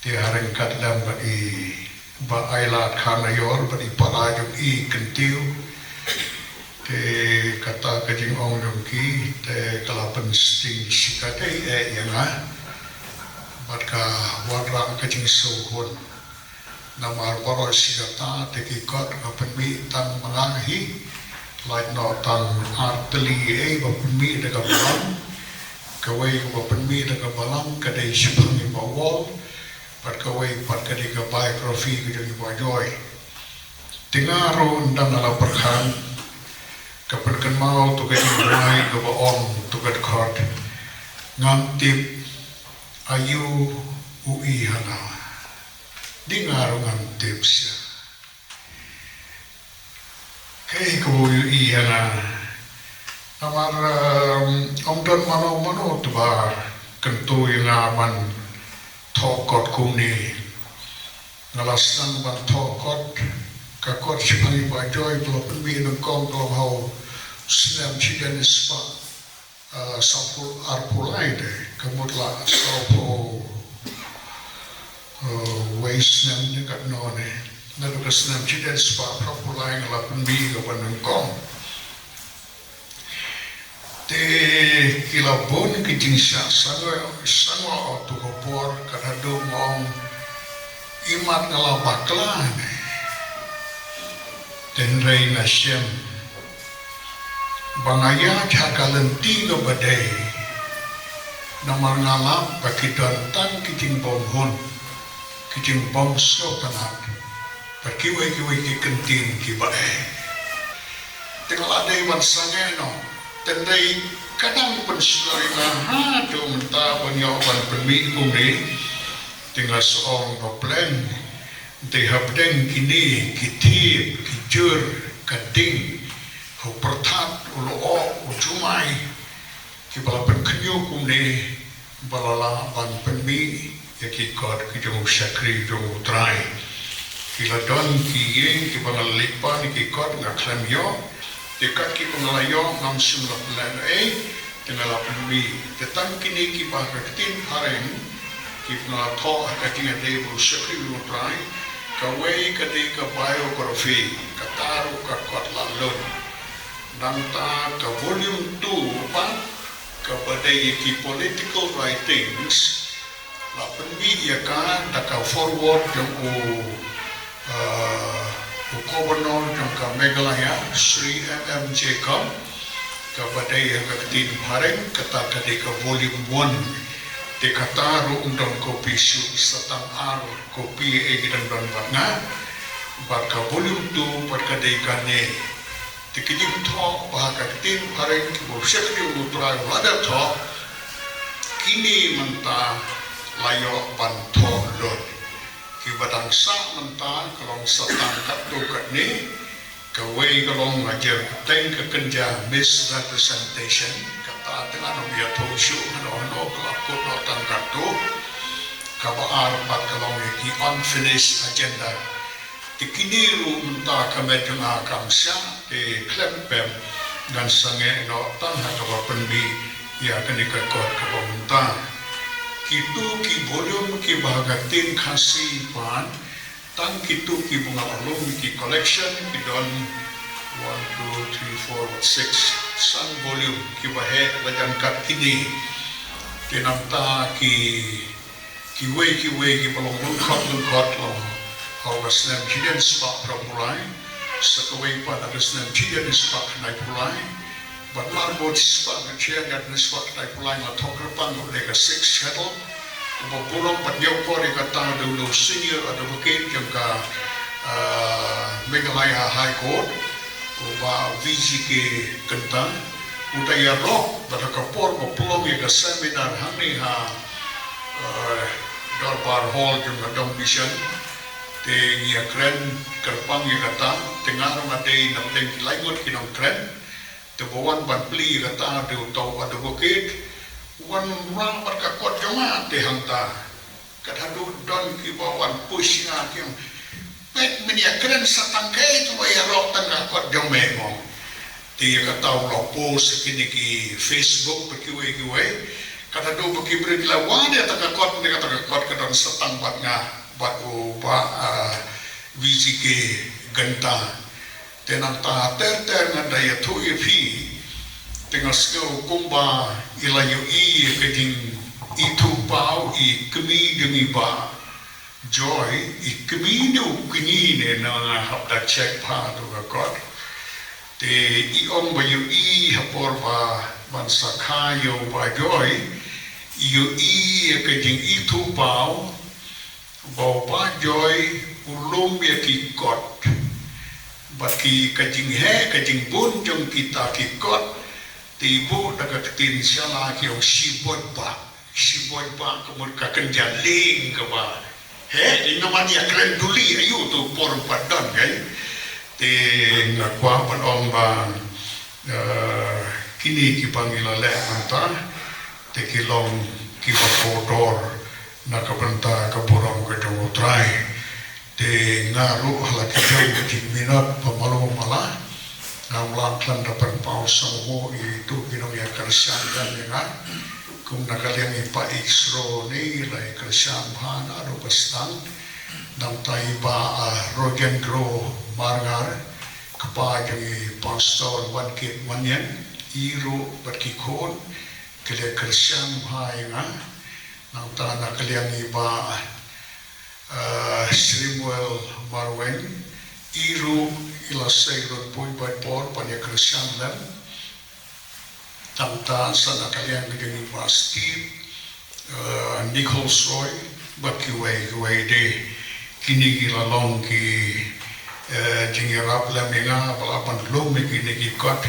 tiyo hareng katlam ba ailat kana yor ba parajong i kentiu te kata kajing ong jongki te kalapan sting sikate yang Maka warang kecing suhun Namar waro sigata tekikot Kapenmi tang mengahi Lain no tang arteli Bapenmi daga balang Kawai bapenmi daga balang Kadai sipangi bawal Pat kawai pat kadai ka biografi Kajang bajoy Tingaro undang ala perkan Kapenkan mau Tukajing buai Kabaong Tukat kot Ngantip ayu ui hana di ngarungan tipsya Hey, kau iya na. Amar omdan mano tu ba kentu yang aman thokot kuni. Ngalas nang ban thokot kakot sipai ba joy blo penbi nang kong blo hau senam cidan ispa sapul arpulai de kemutla sapo waste nam ni kat none. Lalu kesenam cidan ispa arpulai ngala penbi ke ban nang kong. Te kilabon kijing sango tu kopor kadado mong imat ngala bakla ten rei nasyam bangaya cakalenti ke badai namar ngala bakidon tan kijing bonghon kijing bongso tanat berkiwai ki kentin ki bae tinggal ada iman sangeno tendai kadang pensulai ha tu mentah penyawan permi kumri tinggal seorang baplan te habdeng kini kitip kijur kading ho pertat ulo ujumai ki balapan kenyo kumri balala ban permi yaki god ki jong syakri jong utrai ki ladon ki yeng ki bangal lipan ki god ngaklam yo dekat ki pengalayo ngam simla plan dengan lapi tetang kini ki bahratin hareng ki pengala tho katinga de bu sekri utrai kawai ketika biography kataru ka kot lalun nanta ka volume 2 pa kepada ki political writings lapan media ka taka forward jong Gubernur jangka Meghalaya Sri M.M. Jacob kepada yang ketin bareng kata ketika volume 1 dikata undang kopi su setang ar kopi dan bangna baka volume 2 pada ketika ne dikirim tho bahaka ketin bareng bosek di utara wada tho kini mentah layo pantho lot ki badang sa mentah kalong setang katu kat ni kawai kalong ngajar teng ke kenja misrepresentation kata dengan dia toshu no kelakut notang katu kabar pat kalong ki unfinished agenda tikini ru mentah kamedunga kamsya di klempem dan sange notan hakawa penbi ya kenika kot kalong mentah kitu ki volume ki bahagatin khasi pan tang kitu ki bunga alum ki collection ki don 1 2 3 4 6 san volume ki bahe bajan kat kini tinamta ki we ki balong lungkot lo hawasnem kiden spa pramulai sakawai pada resnem kiden spa nai pulai but marbot spa kecil dan spa nai pulai la tokerpang lega 6 shuttle Pulong patyaw po rin katang dulu senior advocate yung ka Meghalaya High Court o ba VGK kentang udaya rock bata kapor mapulong yung seminar hani ha Darbar Hall yung adong mission te iya kren kerpang yung katang tengarong aday namdeng kilayngot kinong kren te bawan banpli yung katang tau advocate wan rang berkakot joma tehanta kadadu don ki bawan push nga kim pet media keren satangkai tu ya rok tangga kot jomemo ti ka taw lo post kini ki Facebook kiwe kadadu baki beri lawan ya tangga kot ni tangga kot kadon satang bat nga bat ba VGK genta tenang ta ter ngandaya tu ipi tengah sekau kumba ilayu keding itu pau kemi demi ba joy kemi do kini ne na hapda check pa do god te om bayu hapor ba bansa kayo ba joy yu keding itu pau ba joy ulum ya ki god baki keding keding bun jong kita ki god tibu dekat tin siala ki ang sibot ba kemud kakenja ling ke ba di nama dia keren duli ayu tu por padan kan te ngakwa panong ba kini kipangila le manta te kilong kipakodor nakabanta kaburang kedotrai te ngaru halakijang minat pamalu mala ngawlang klan dapat pausang mo itu kinong ya kersan dan dengan kung nakaliang ipa isro ni lai kersan hana ro bastang nam tai ba rogen gro margar kapajang pastor wan kit wanyan iro batkikon kele kersan hai nga nam ta nakaliang iba Srimuel Marwen Iru ilasay rod po by por panya Christian lem tamta sa nakaliang gini pa Steve Nichols Roy bakiway de kini gilalong ki jingirap lem nga palapan lom kini gikot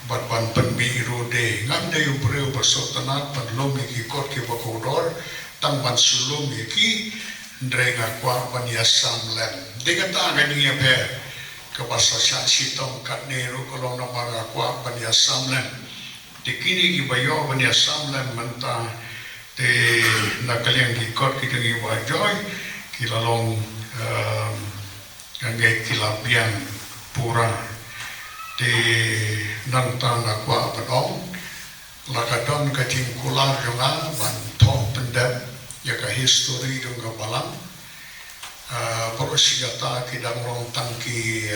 bat ban penbiru de ngande ubreu basotanat pan lom gikot ki bakodor tang ban sulom ki Ndrega kwa bania samlem. Dengan tangan ini apa? Kebasasan sitong katneru kalau nama kwa bania samlem. Dikini kibayo bania samlem mentah te nakaliang kikot kita kibajoy kilalong kangai kilapian pura te nantang kwa padong lakadon kacing kular jonga bantok pendem yaka history dong balang porosiyata kidang rong tangki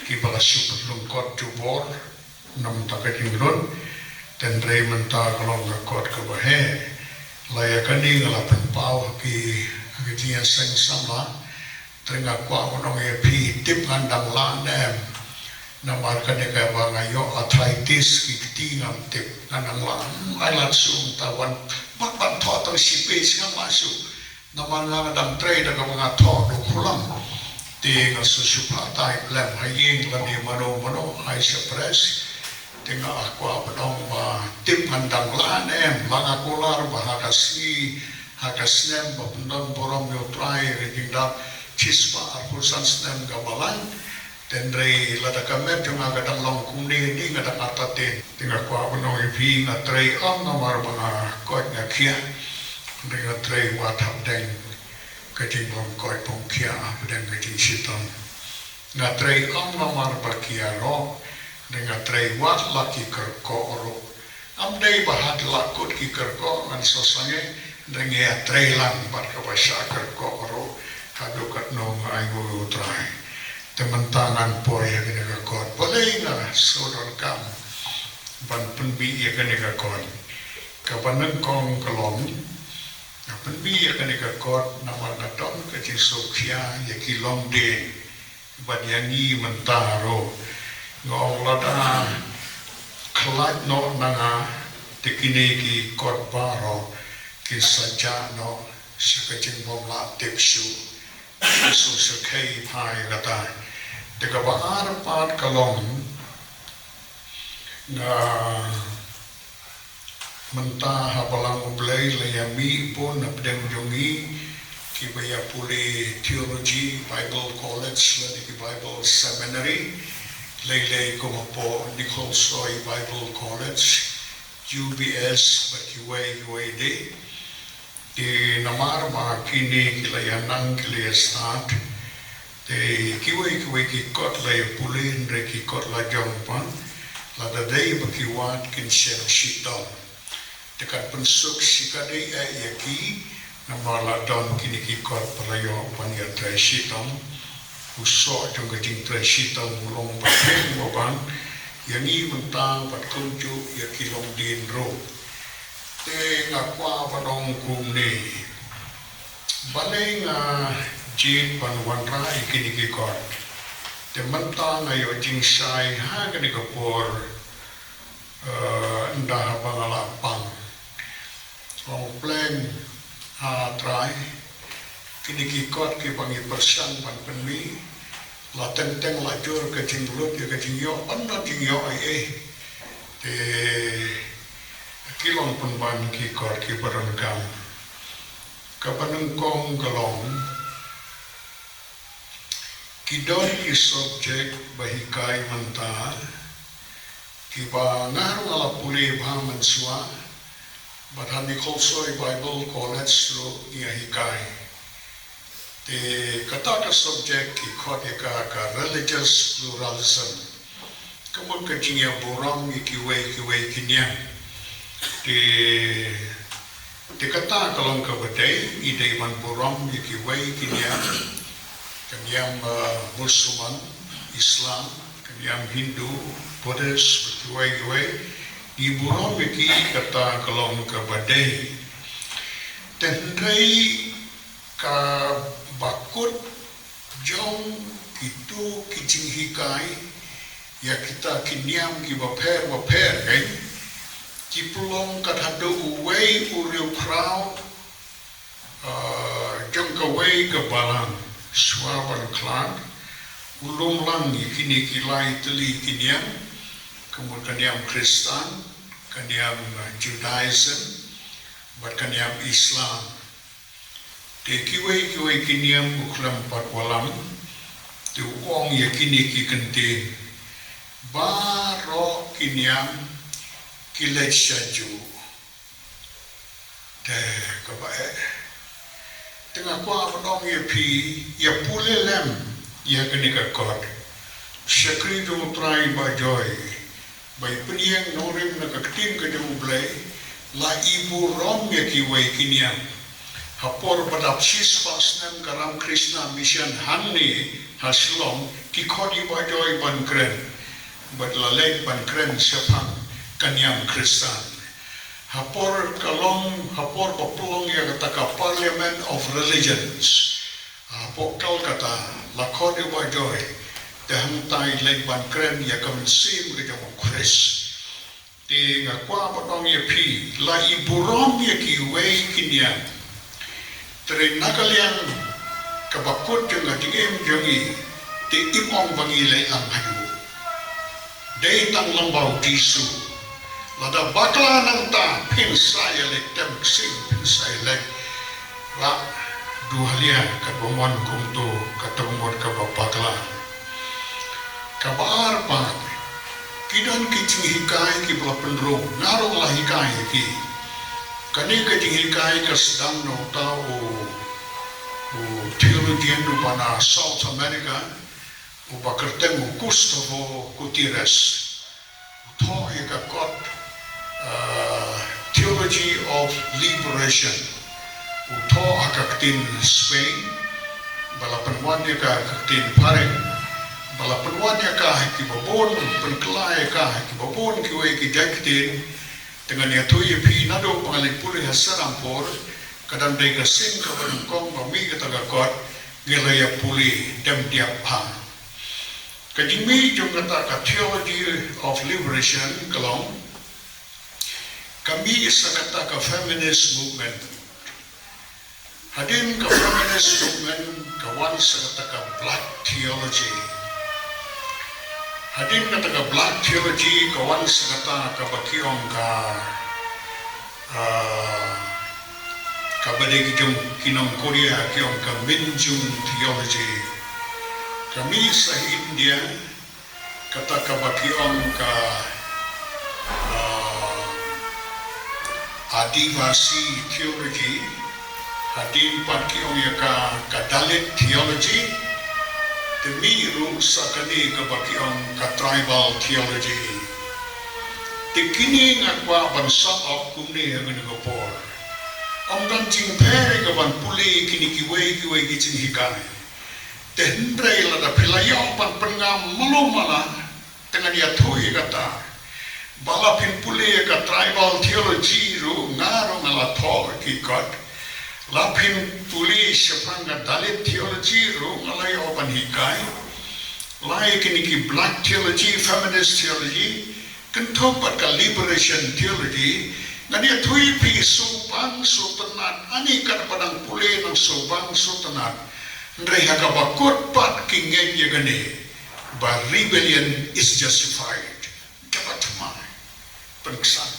ki balasuk lungkot jubor nam takating ron dan rei menta kalong ngakot ke bahe layakani ngalapan pau ki agitiya seng sama teringat kwa monong pi tip ngandang lanem namar kane ka ba ngayo arthritis kiti ngam tip nanang la ai langsung tawan bakban tho to sipes ngam masuk namar ngadang tre da ka mga tho do kulang te nga susupa tai lem haying lani mano ai suppress tinga akwa padong ba tip ngandang la nem mga kular ba hakasnem ba pundon borom yo try redingda chispa arpusan snem gabalan tendrei lada kamet junga gadang long kundi ni gadang atate tinga kwa bono ipi na trei om nomor bana kot na kia tinga trei wat hab deng kating long kot pong kia deng kating siton na trei om nomor bakia ro tinga trei wat laki kerko ro am dei bahat lakut ki kerko an sosange dengia trei lang bat kabasha kerko ro kadukat no aigo trai teman tangan poy ya kena kakot boleh nggak sodor kam ban penbi ya kena kakot kapan nengkong kelom penbi ya kena kakot nama naton kecil sokya ya kilom de ban yangi mentaro ngong lada kelat no nanga tekine ki kot baro ki saja no sekecing bom la tipsu so sekai pai kata Teka bahar pat kalong na mentah habalang ublay layami pun napdeng jongi kibaya puli theology Bible College lagi Bible Seminary laylay kumapo Nichols Roy Bible College UBS bakiway UAD di namar ba kini kilayanang kiliyastat te kiwai ki kot la pulin re ki kot la jongpan la da dei bakiwat kin sel shitong tekat pensuk sikadei ya ki namala don kini ki kot palayo panya tre shitong usok jong keting tre shitong mulong bakeng boban yang i mentang patkunju ya kilong din ro te ngakwa padong kumne baleng jin pan wanra ikini kikot te mentang ayo jing sai ha kani kapor ndah bangalapang long plan ha try kini kikot ki pangi persan pan penmi la tenteng la jur ke jing lut ya ke jing yo anda jing yo ai te kilong pun ban kikot ki barangkam kapanengkong kalong Kidon ki subject bahikai manta kiba ngaru ala puli bahaman swa but hani also Bible college lo ia hikai te kata ka subject ki khode ka religious pluralism kamun ka jingia borang ki wei kinyang te kata kalong ka badai ide man borang ki wei kinyang kanyang Muslim, Islam, kanyang Hindu, Buddhist, berkiwai-kiwai, di burung beki kata kalong ke badai. Tendai ka bakut jong itu kicing hikai, ya kita kinyam ki baper kan, cipulong katado uwei uriu prau, jong kawai ke balang. Swaban klan, ulung lang kini kilai teli kiniam, kemudian kaniam Kristen, kaniam Judaism, bat kaniam Islam. Te kiwai kiniam uklam pat walam, te uong ya kini ki kentin, baro kiniam kilai syaju. Te kabae. Tengah kuah menong ya pi, ya pule lem, ya kenika kot. Syakri dumutrai bajoy, bai peniang norim nak ketim ke dublai, la ibu rom ya kiwai kiniam. Hapor badap sis pasnem karam Krishna mission hanni haslom ki kodi bajoy ban kren, bad lalek ban kren sepang kanyam Kristan. Hapor papulong ya kata Parliament of Religions. Hapor kal kata lakon ibajoy dahang tai lengban kren ya kamensim ke jamu Kris. Di ngakwa batong ya pi la iburom ya kiwei kinyan. Tere nakalian kabakut jeng atingem jengi di imong bangilai ang hayu. Day tang lambau tisu. Lada bakla nang ta pinsai lek tem sing pinsai lek la duhalia kat bomon kumtu katengmon ka bakla kabar pa kidan kicing hikai ki bla pendro narong la hikai ki kani kicing hikai ka sedang no tau theologian du bana South America u bakerteng Gustavo Gutierrez tho ka kot Theology of Liberation uto akaktin Spain balapanwan niya ka akaktin Pareng balapanwan niya ka kibabon penkelai ka kibabon kiwai kijaktin dengan niya tuya pi nado pangalik puli hasarampor kadang day kasing kabanungkong mami katagakot gilaya puli dem diap ha kajimi jong kata ka Theology of Liberation kalong kami isa kata ka feminist movement. Hadin ka feminist movement kawan sa kata ka black theology. Hadin kata ka black theology kawan sa kata ka bakiong ka badai kijong kinong Korea kiong ka Minjung theology. Kami sa India kata ka bakiong ka Adivasi theology, hadin pakiong ya ka Dalit theology, temiru sakani ka bakiong ka tribal theology. Tikini ngakwa bansa of kumni ang nagapor. Ang dancing pere ka ban puli kini kiwai kicing hikai. Tendray la da pilayaw pan pengam malumala dengan ya thui kata. Balapin puli ka tribal theology ru ngaro ngala tho ki kot lapin puli sepanga Dalit theology ru ngala yo pan hikai lai kini ki black theology feminist theology kentopat ka liberation theology ngani thui pi supang sutenat ani kan padang puli nang supang sutenat ndrai haka bakut pat kingen ye gane ba rebellion is justified dapat pengsan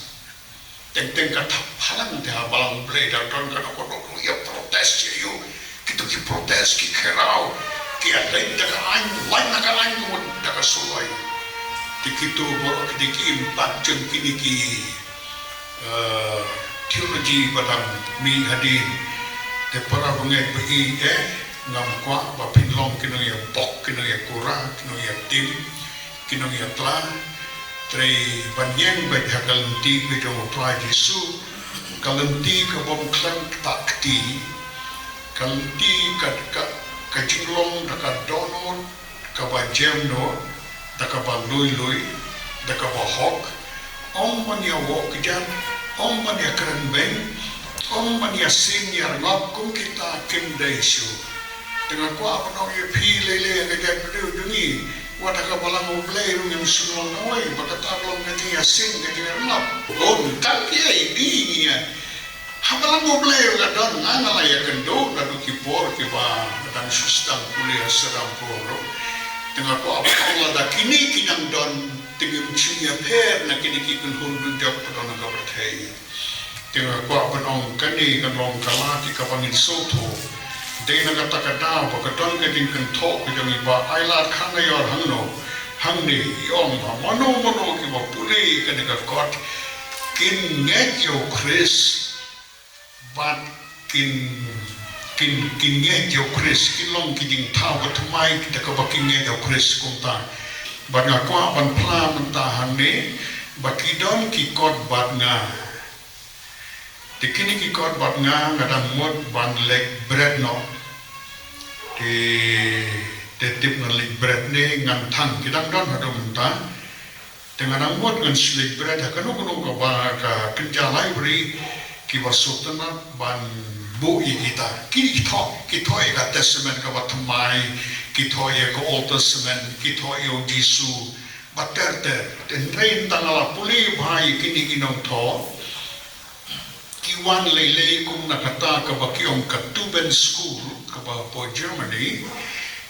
teng kata halang dia balang blade dan kan kodok ya protes ya yo kita ki protes ki kerau kia lain daga ain lain naga ain ko daga soloi tikitu borok diki impat jeng kini ki teologi badang mi hadin te para bungai bi ngam kwa ba pinlong kino ya bok kino ya kura kino ya tim kino ya tla tre banyeng ba hakalti bi jong pra Yesu kalanti ka bom klang takti kalanti ka jinglong ka donor ka ba jemno da ka ba lui da ka ba hok man ya wok jan man ya kran beng man ya senior ngap kum kita kim daisu dengan ko apa no ye pi lele ga jan du dungi wata ka balang play ru ngim sunong noi baka tablong ngati ya sing ga jan ngap lon tak ye di ya habalang play ga don ngala ya kendo ga du ki por ki ba dan sustan kuliah sedang pro dengan ko apa Allah da kini kinang don tingim chiya per na kini ki kun hundu jok padon ka berthai dengan ko apa nong kani kan long kalati ka pangin soto dei na kata kata ba ka don ka ding kan tho ka jong ba aila khana yor hangni yom ba mano ki ba puli ka ka kot kin nget yo Chris bat kin nget yo Chris kin long ki ding thau ka thumai ki ka ba kin nget yo Chris kum ta bat nga kwa ban pla mentahan ni bakidon ki kot bat nga tikini ki kot bat nga ngadang mot ban leg bread no te tip na leg bread ni ngan thang kidang don hado menta dengan mot ngan leg bread hakano ka ba ka kinja library ki basutana ban bu kita ki tho ka testament ka batumai ki tho ka old testament ki tho yo Yesu baterte den rein tangala puli bhai kini kinong tho ki wan lele kum na kata ka bakiong ka tuben school ka ba po Germany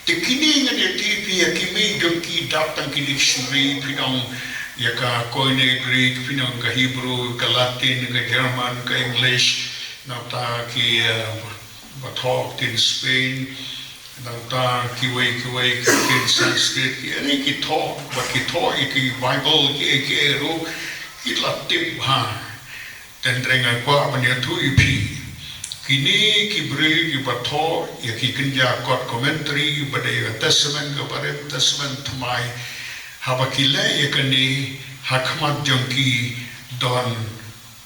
te kini ngade tipi ya kimi jong ki datang ki dictionary pinong ya ka koine Greek pinong ka Hebrew ka Latin ka German ka English nata ki bathok in Spain nata ki way ki Sanskrit ki ani ki tho ki Bible ki ro ki Latin ha tendrenga kwa apanya tu ipi kini ki beri ki batho ya ki kinja kot commentary badai testament ka bare testament thmai habakile ya kani hakmat jongki don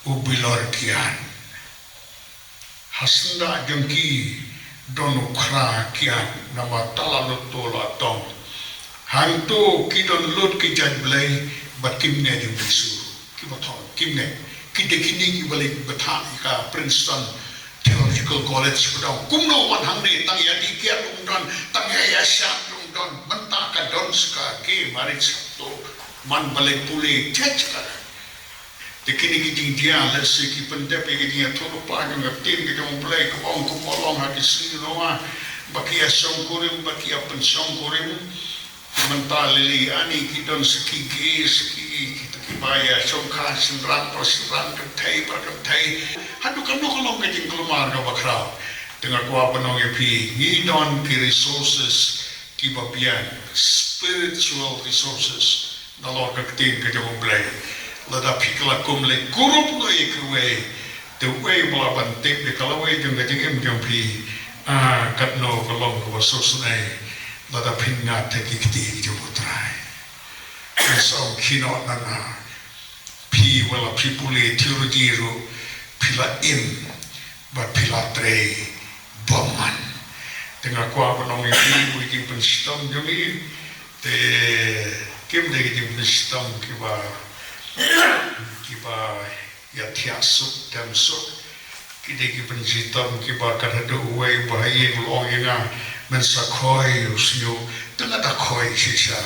ubilor kian hasnda jongki don ukra kian nama talalo tola tong hantu ki don lut ki jadblai bakim ne jong Yesu ki batho kim ne kini ki balik betah ka Princeton Theological College pedang kumno wan hangni tang ya dikiat don tang ya syak don mentah ka don ska ke mari sabto man balik puli chech ka kini ki jing dia lesi ki pendep ki dia thoro pa ngam tin ki dong play ko ong ko molong ha ki sini noa bakia song kurim bakia pen song kurim mentah lili ani ki don ski baya songkha sindran prosran thai hadu kam no kolong ke jing kelmar ka bakra dengan ko panong epi ni don ki resources ki babian spiritual resources na lo ka tin ke jong blai la da pikla kum le kurup no ikwe the way bla ban tip de kala way jong ke jing jong pi kat no kolong ko sosnai la da pinga te ki ti jong trai so kino nana pi wala pipuli teologi ro pila in ba pila tre boman tengah kwa panong ini buiking penstom jumi te kim de ki penstom ki ba ya tiasuk tam suk ki de ki penstom ki ba kan do way bahaya lo yang mensakoi usyo tengah tak koi sisa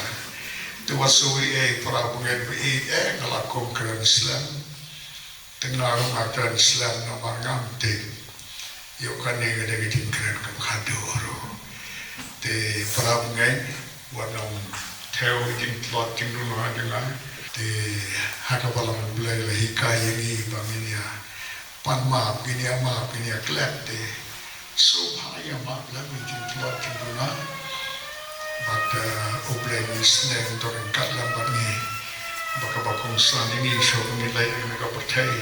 tu wasui para pengen ngelakukan keren Islam tengah rumah keren Islam nomor ngamte yuk kan yang ada kejeng keren kemkadoro te para pengen wanong teo kejeng plot kejeng rumah dengan te hakapalang belai hikai ini bangin ya pan maaf ini ya klep te so bahaya maaf lah kejeng plot kejeng rumah but obleng isneng toren kat lambat ni baka bakong slan ini so nilai mereka percaya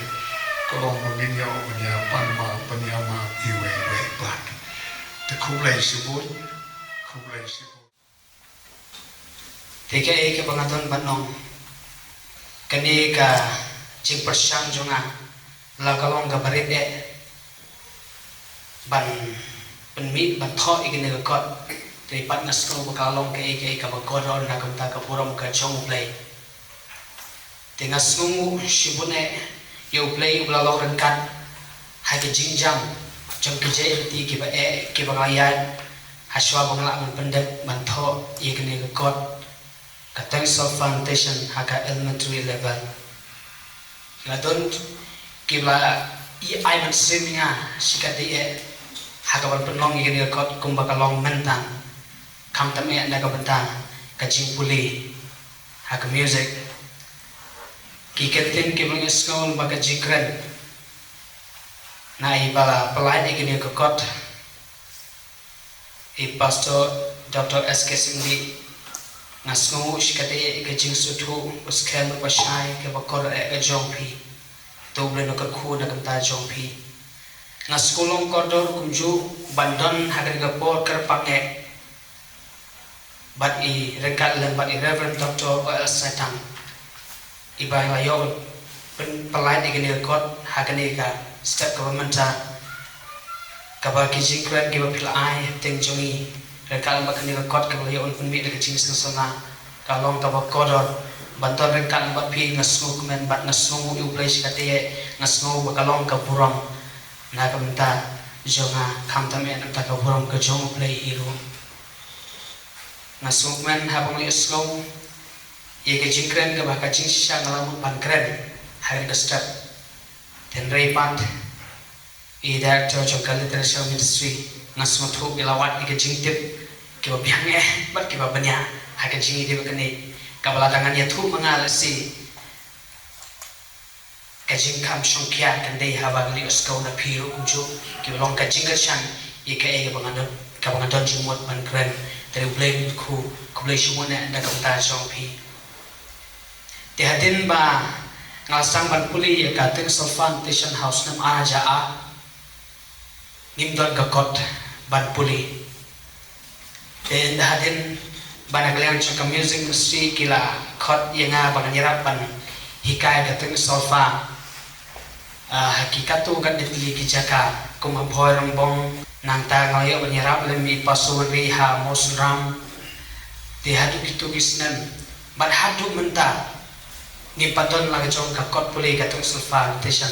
kalau mungkin ya punya panma punya ma iwe bat the kulai sebut Tiga ke pengaton banong kani ka cing persang jonga la kalong ka barit ban penmi ban tho igine ka kot tri pat nas ko bakalong ke ka bakodor na kam ta ka puram ka chong play tingas ngungu shibune yo play ulalong rengkat hai ke jingjam jong ke je ti ki ba ki ba ngayat haswa bangla mun pendek ban tho igine ka kot Katang Self Foundation haka elementary level. Ladon kibla iman swimming sikati haka ban penong igini kot kumbaka long mentang kam tame na ka bentang kacing puli haka music kiketin kibla school baka jikren na ibala pelai igini kot pastor Dr. S.K. Singdi Ngasngu shikate ke jing sutu uskem pasai ke bakor jongpi doble no ku na kanta jongpi ngaskulong kodor kumju bandon hagar gapor kerpange bat I rekat lem bat I Reverend Dr. O.L. Saitang ibai layo pelai digini kot hagani ka step government kabar kijing kren ke bapil ai teng jongi Rekan lembat kini rekod kembali on penmi dengan jenis kesana kalong tabak kodor bantuan rekan lembat pi ngasngu kemen bat ngasngu ublay sikati ngasngu bakalong kaburang na kamta jonga kamtame namta kaburang ke jong ublay hero ngasngu kemen habang li eskom ye ke jingkren ke baka jing sisa ngalamun pan kren hari ke step dan repat I director jongka literature ministry ngasngu tu bilawat ike jingtip kiba biangnya bat kiba banyak haka jingi dia begini kabala tangannya tu mengalasi kajing kam shongkia kandai habagli uskau na piru kunju kiba long kajing kersan ika ega bangadon jimut ban keren dari blame ku blay shumuna na kamta shongpi tihadin ba ngalasang ban puli ya kating Self Foundation House nam aja nimdon gakot ban puli dan hadin banagalian cakap music industry kila kot yang banganirap ban hikai kating solfa hakikat tu kan ditili kijaka kumampoy rambong nang ta ngayo banyirap lemi pasuri ha mosram di hadu kitu kisnan ban hadu menta ngipaton lagi jong kakot puli kating solfa foundation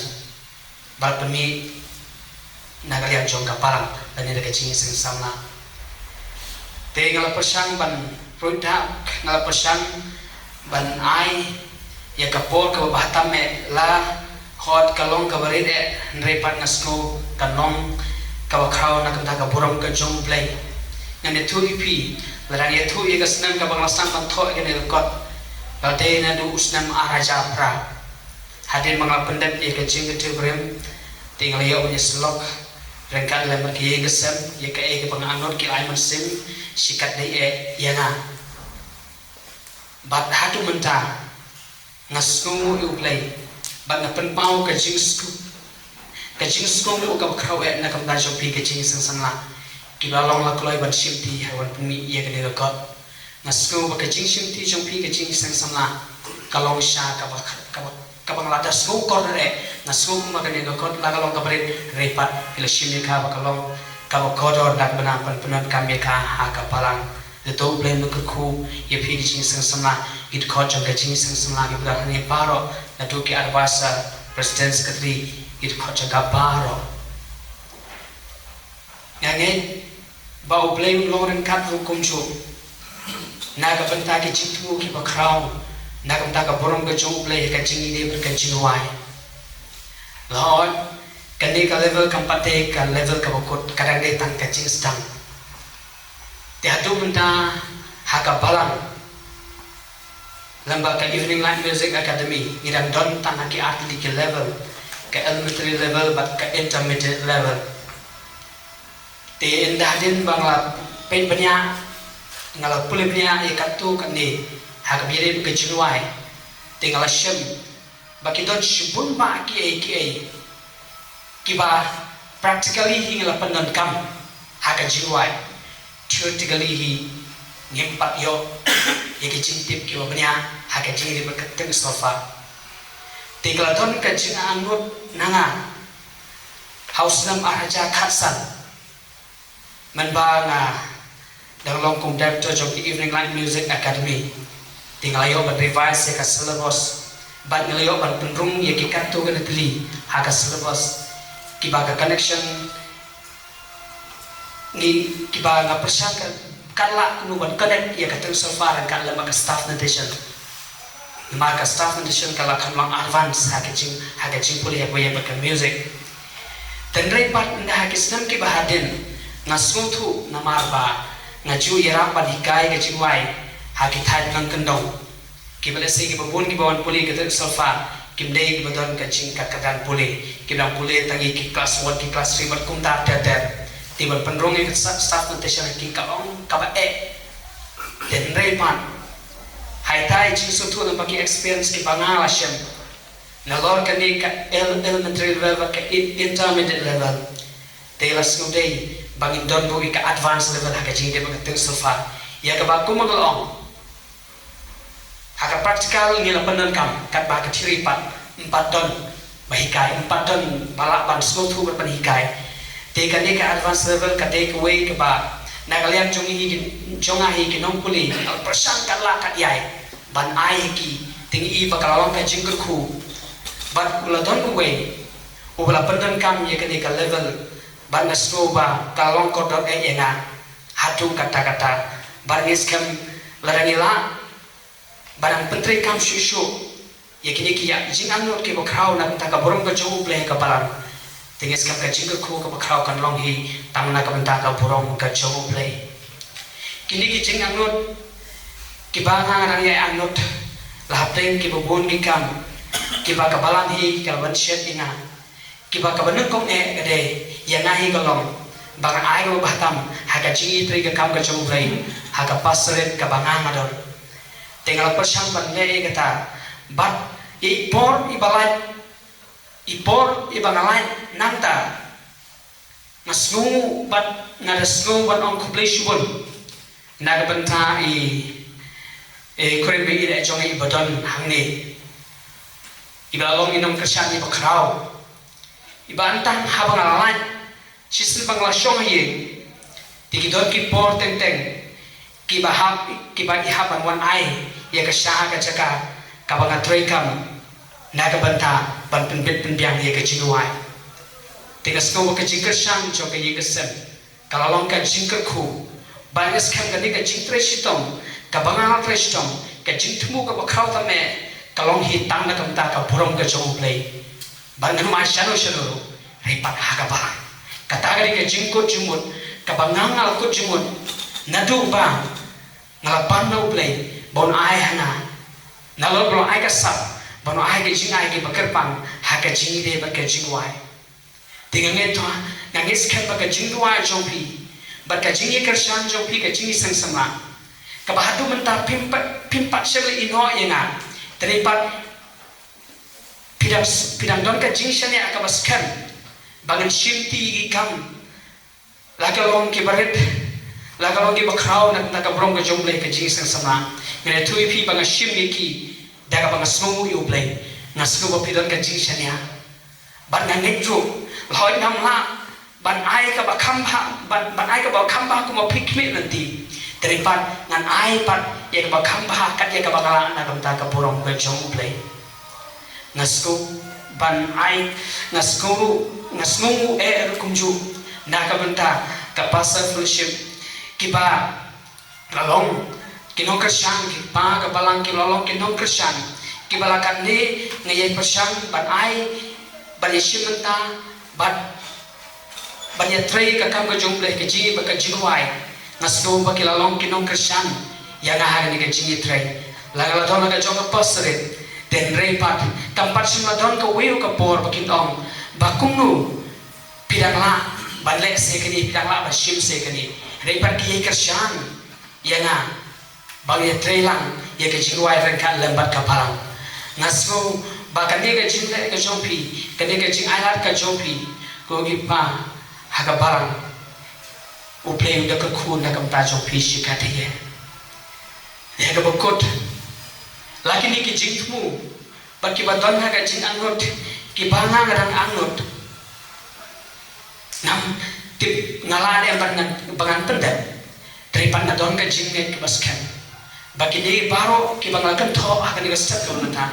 bal pemi nagalian jong kapalang dan ada kecing sing sama te ngala persang ban produk ngala persang ban ai ya kapor ka bahatam la hot kalong ka baride nrepat ngasno kanong ka bakraw na kanta ka buram ka jong play ngane tu ipi larang ya tu ya kasnam ka banglasang ban tho ngane kot balde na du usnam araja pra hadir mga pendat ya ka jing ke brem te ngala yo nya slok Rengkat lembar kiye gesem ya ka ke penganut ki ai mansim sikat dai yanga bat hatu menta ngasku uplay bat na penpau ka jingsku u ka kraw na kam da jopi ka jing sangsangla ki balong la kloi bat simti hawan pumi ya ka de ka ngasku ba ka jing simti jopi ka jing sangsangla kalong sha ka ba kabang lada snow kor re na snow magani ga kot la kalong kabrit repat pila shimi ka bakalong kabo kodor dak bana penat kami ka ha ka palang de to blame ko ku ye phi jing sang samla it ko jong ga jing sang samla ge bra ne paro na to ki arbasa president secretary it ko jong ga paro ngange ba blame loren kat ru kumju na ga banta ki chitu ki ba kraw Nakam taka burung ke jong play ka jingi de berkancing wai. Lord, kani ka level kampate ka level ka bokot kadang de tang kacing sedang. Tiadu menta haka balang. Lembaga Evening Light Music Academy ngidam don tang haki atli ke level ke elementary level bat ke intermediate level. Ti indah din bangla pen banyak ngala pulibnya ikatu kan ni hak biare ke jinwai tinggal shem baki don shibun ba ki kiba practically hi ngala pandan kam hak jinwai theoretically hi ngimpat yo yake cintip kiba banya hak jingri berketeng sofa tinggal don ka jinga angut nanga house nam araja khatsan menbanga dalam longkung director of the Evening Light Music Academy tinggal ayo revise ya syllabus ban ngelayo ban penrung ya kikatu kan teli haka syllabus kibaga connection ni kibaga persangka kala kunu ban connect ya kateng sofa dan kala maka staff notation kala kan lang advance haka jing puli ya boya baka music dan repat nda haka senam kibahadin ngasutu namarba ngaju yara padikai ke jiwai haki thai ngang kendong kibale se kibabun kibawan puli ke sofa kimdei kibadon ke jing kakadan puli kibang puli tangi ki kelas 1 ki kelas 3 kum tar ter tiban penrong ke staff notation ki kaong kaba den repan hai thai jing sutu na bagi experience ki bangala shem na lor kani ka elementary level ke intermediate level telas ngudei bangin don bugi ka advance level haka jing de bagateng sofa ya ka ba kumagalong haka practical ngila panan kam kat ba ka thiri pat 4 don bahikai 4 don balapan slow thu berpanikai te ka ne ka advance level ka take away ka ba nagalian jonga hi ki nong puli al persang kala kat yai ban ai ki tingi bakalalong ka jing ku ban kula don away ubala panan kam ya ka ne ka level ban nasroba kalong kodok yenga hatu kata-kata baris kam larangila barang pentri kam shushu yakini kiya jing anot ke bokraw na ta ka borong ka jow play ka palang tingis kam ka jing ku ka bokraw kan long hi tamna ka benta ka borong ka jow play kini ki jing anot ki banga nang ya anot lahteng ki bobon ki kam ki ba ka balang hi ka ban shet ina ki ba ka banung kong gade yang nahi kolong bang ai ko bahtam haka jingi tri ka kam ka chumulai haka pasret ka bangang adon tinggal persang ban le kata bat ipor ibangalai nangta masnu bat ngadasnu ban ong kuplay shubun naga benta kurembe ire jongi badon hangne ibalong inom kersan iba krau iba antang habangalai Sisil bangla syong ye tikidon ki por teng ki ihaban wan ai ya ka syaha ka jaka ka banga troikam naga banta ban penbiang ye ka jinuai tigas ko ka jingker syang jo ka ye ka sem kalalong ka jingker ku bangas kam ka ni ka jingtre sitom ka banga trestom ka jingtmu ka bakrau tame kalong hitang na kamta ka burong ka jong play bangan ma shano ripat hagaba katagari ke jingko jumut kabangangal ko jumut nadu ba ngalapan na uplay bon ai hana nalor bro ai ka sap bon ai ke jingai ke bakerpang haka jingi de ba ke jingwai tingange to nangis kan ba ke jingwai jongpi ba ka jingi kersan jongpi ke jingi sangsama ka bahadu mentar pimpat sheli ino yenga teripat pidang don ka jingshan ya ka baskan bangan shimti ikam lagalong ki barit lagalong ki bakraw na nakabrong ka jomble ka jing sama ngene tui pi bangan shimmi ki daga bangan snow yu play ngasno ba pidon ka jing shania ban ngengju loy nam la ban ai ka ba khamba ku ma pikmi nanti teripat ngan ai pat ya ka ba khamba kat ya ka ba kala na kam ta ka burong ka jomble ngasku ban ai ngasngu kumju naka benta kapasa fellowship kiba lalong kinong kersan kiba kabalang kilalong kinong kersan kibalakan ni ngayay persan ban ai ban yeshimenta ban yatray kakam ka jumble ka jingi ba ka jingwai ngasno ba kilalong kinong kersan yang ahag ni ka jingi tray lagaladon ka jong ka pasret den repat kampat simadon ka wiu ka por bakitong bakungnu pidang la banlek sekeni pidang la bashim sekeni repat kiye kersan yang bang ya trailang ya ke jiwai rengkan lembat kapalang ngaso bahkan dia ke jingle ke jompi ke dia ke jing alat ke jompi ko gipa haga barang uplay udah ke kun nak kamta jompi sikatiye ya ke bokot lagi ni ke jingmu bagi baton haga jing angot ki banga ngarang angot nam tip ngalade bangan pendat daripada don ke jingnya ke baskan bagi dia baru kita banglakan tho akan direstat ke mana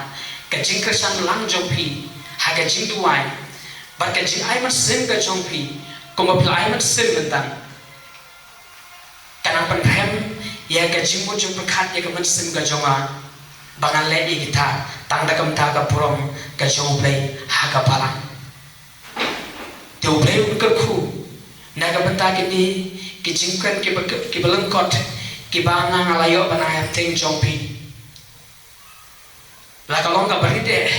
ke jing kesan lang jompi haga jing duai bagi jing ai sim ke jompi kuma pil ai sim mentang kanang penhem ya ke jing mo jom pekat ya ke sim ke jonga bangan le kita tang da kam ta ka purom ke jong play haga palang teu play ke khu naga benta kini ki jingkan ki belengkot ki banga ngalayo banaya ting jompi la kalong ka baride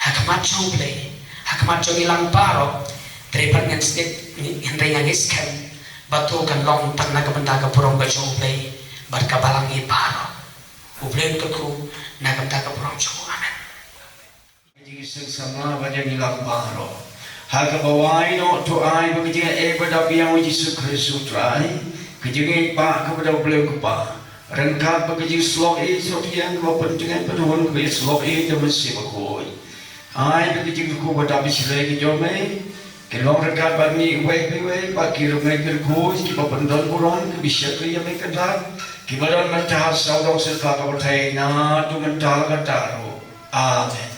hakamat jomple hakamat jongilang paro tripan ngan stik henry nganiskan batu kan long tang naga benta ka purong ka jomple bar ka balangi paro ublen ka ku naga benta ka purong jom amen ji sing sama banyangilang paro haga bawai no to ai bagi pada biang Yesus Kristus trai kejeng pa kepada beliau kepa rengkat bagi slok e sotian ko pentingan penuhun ke slok e de mesti bakoi ai bagi jeng ko pada bisle ke jome ke long rengkat bagi we bagi rumai ke ko ki pendon buron ke bisa ke ya mereka dah ki badan mentah saudara serta ka bertai na tu mentah ka taro amen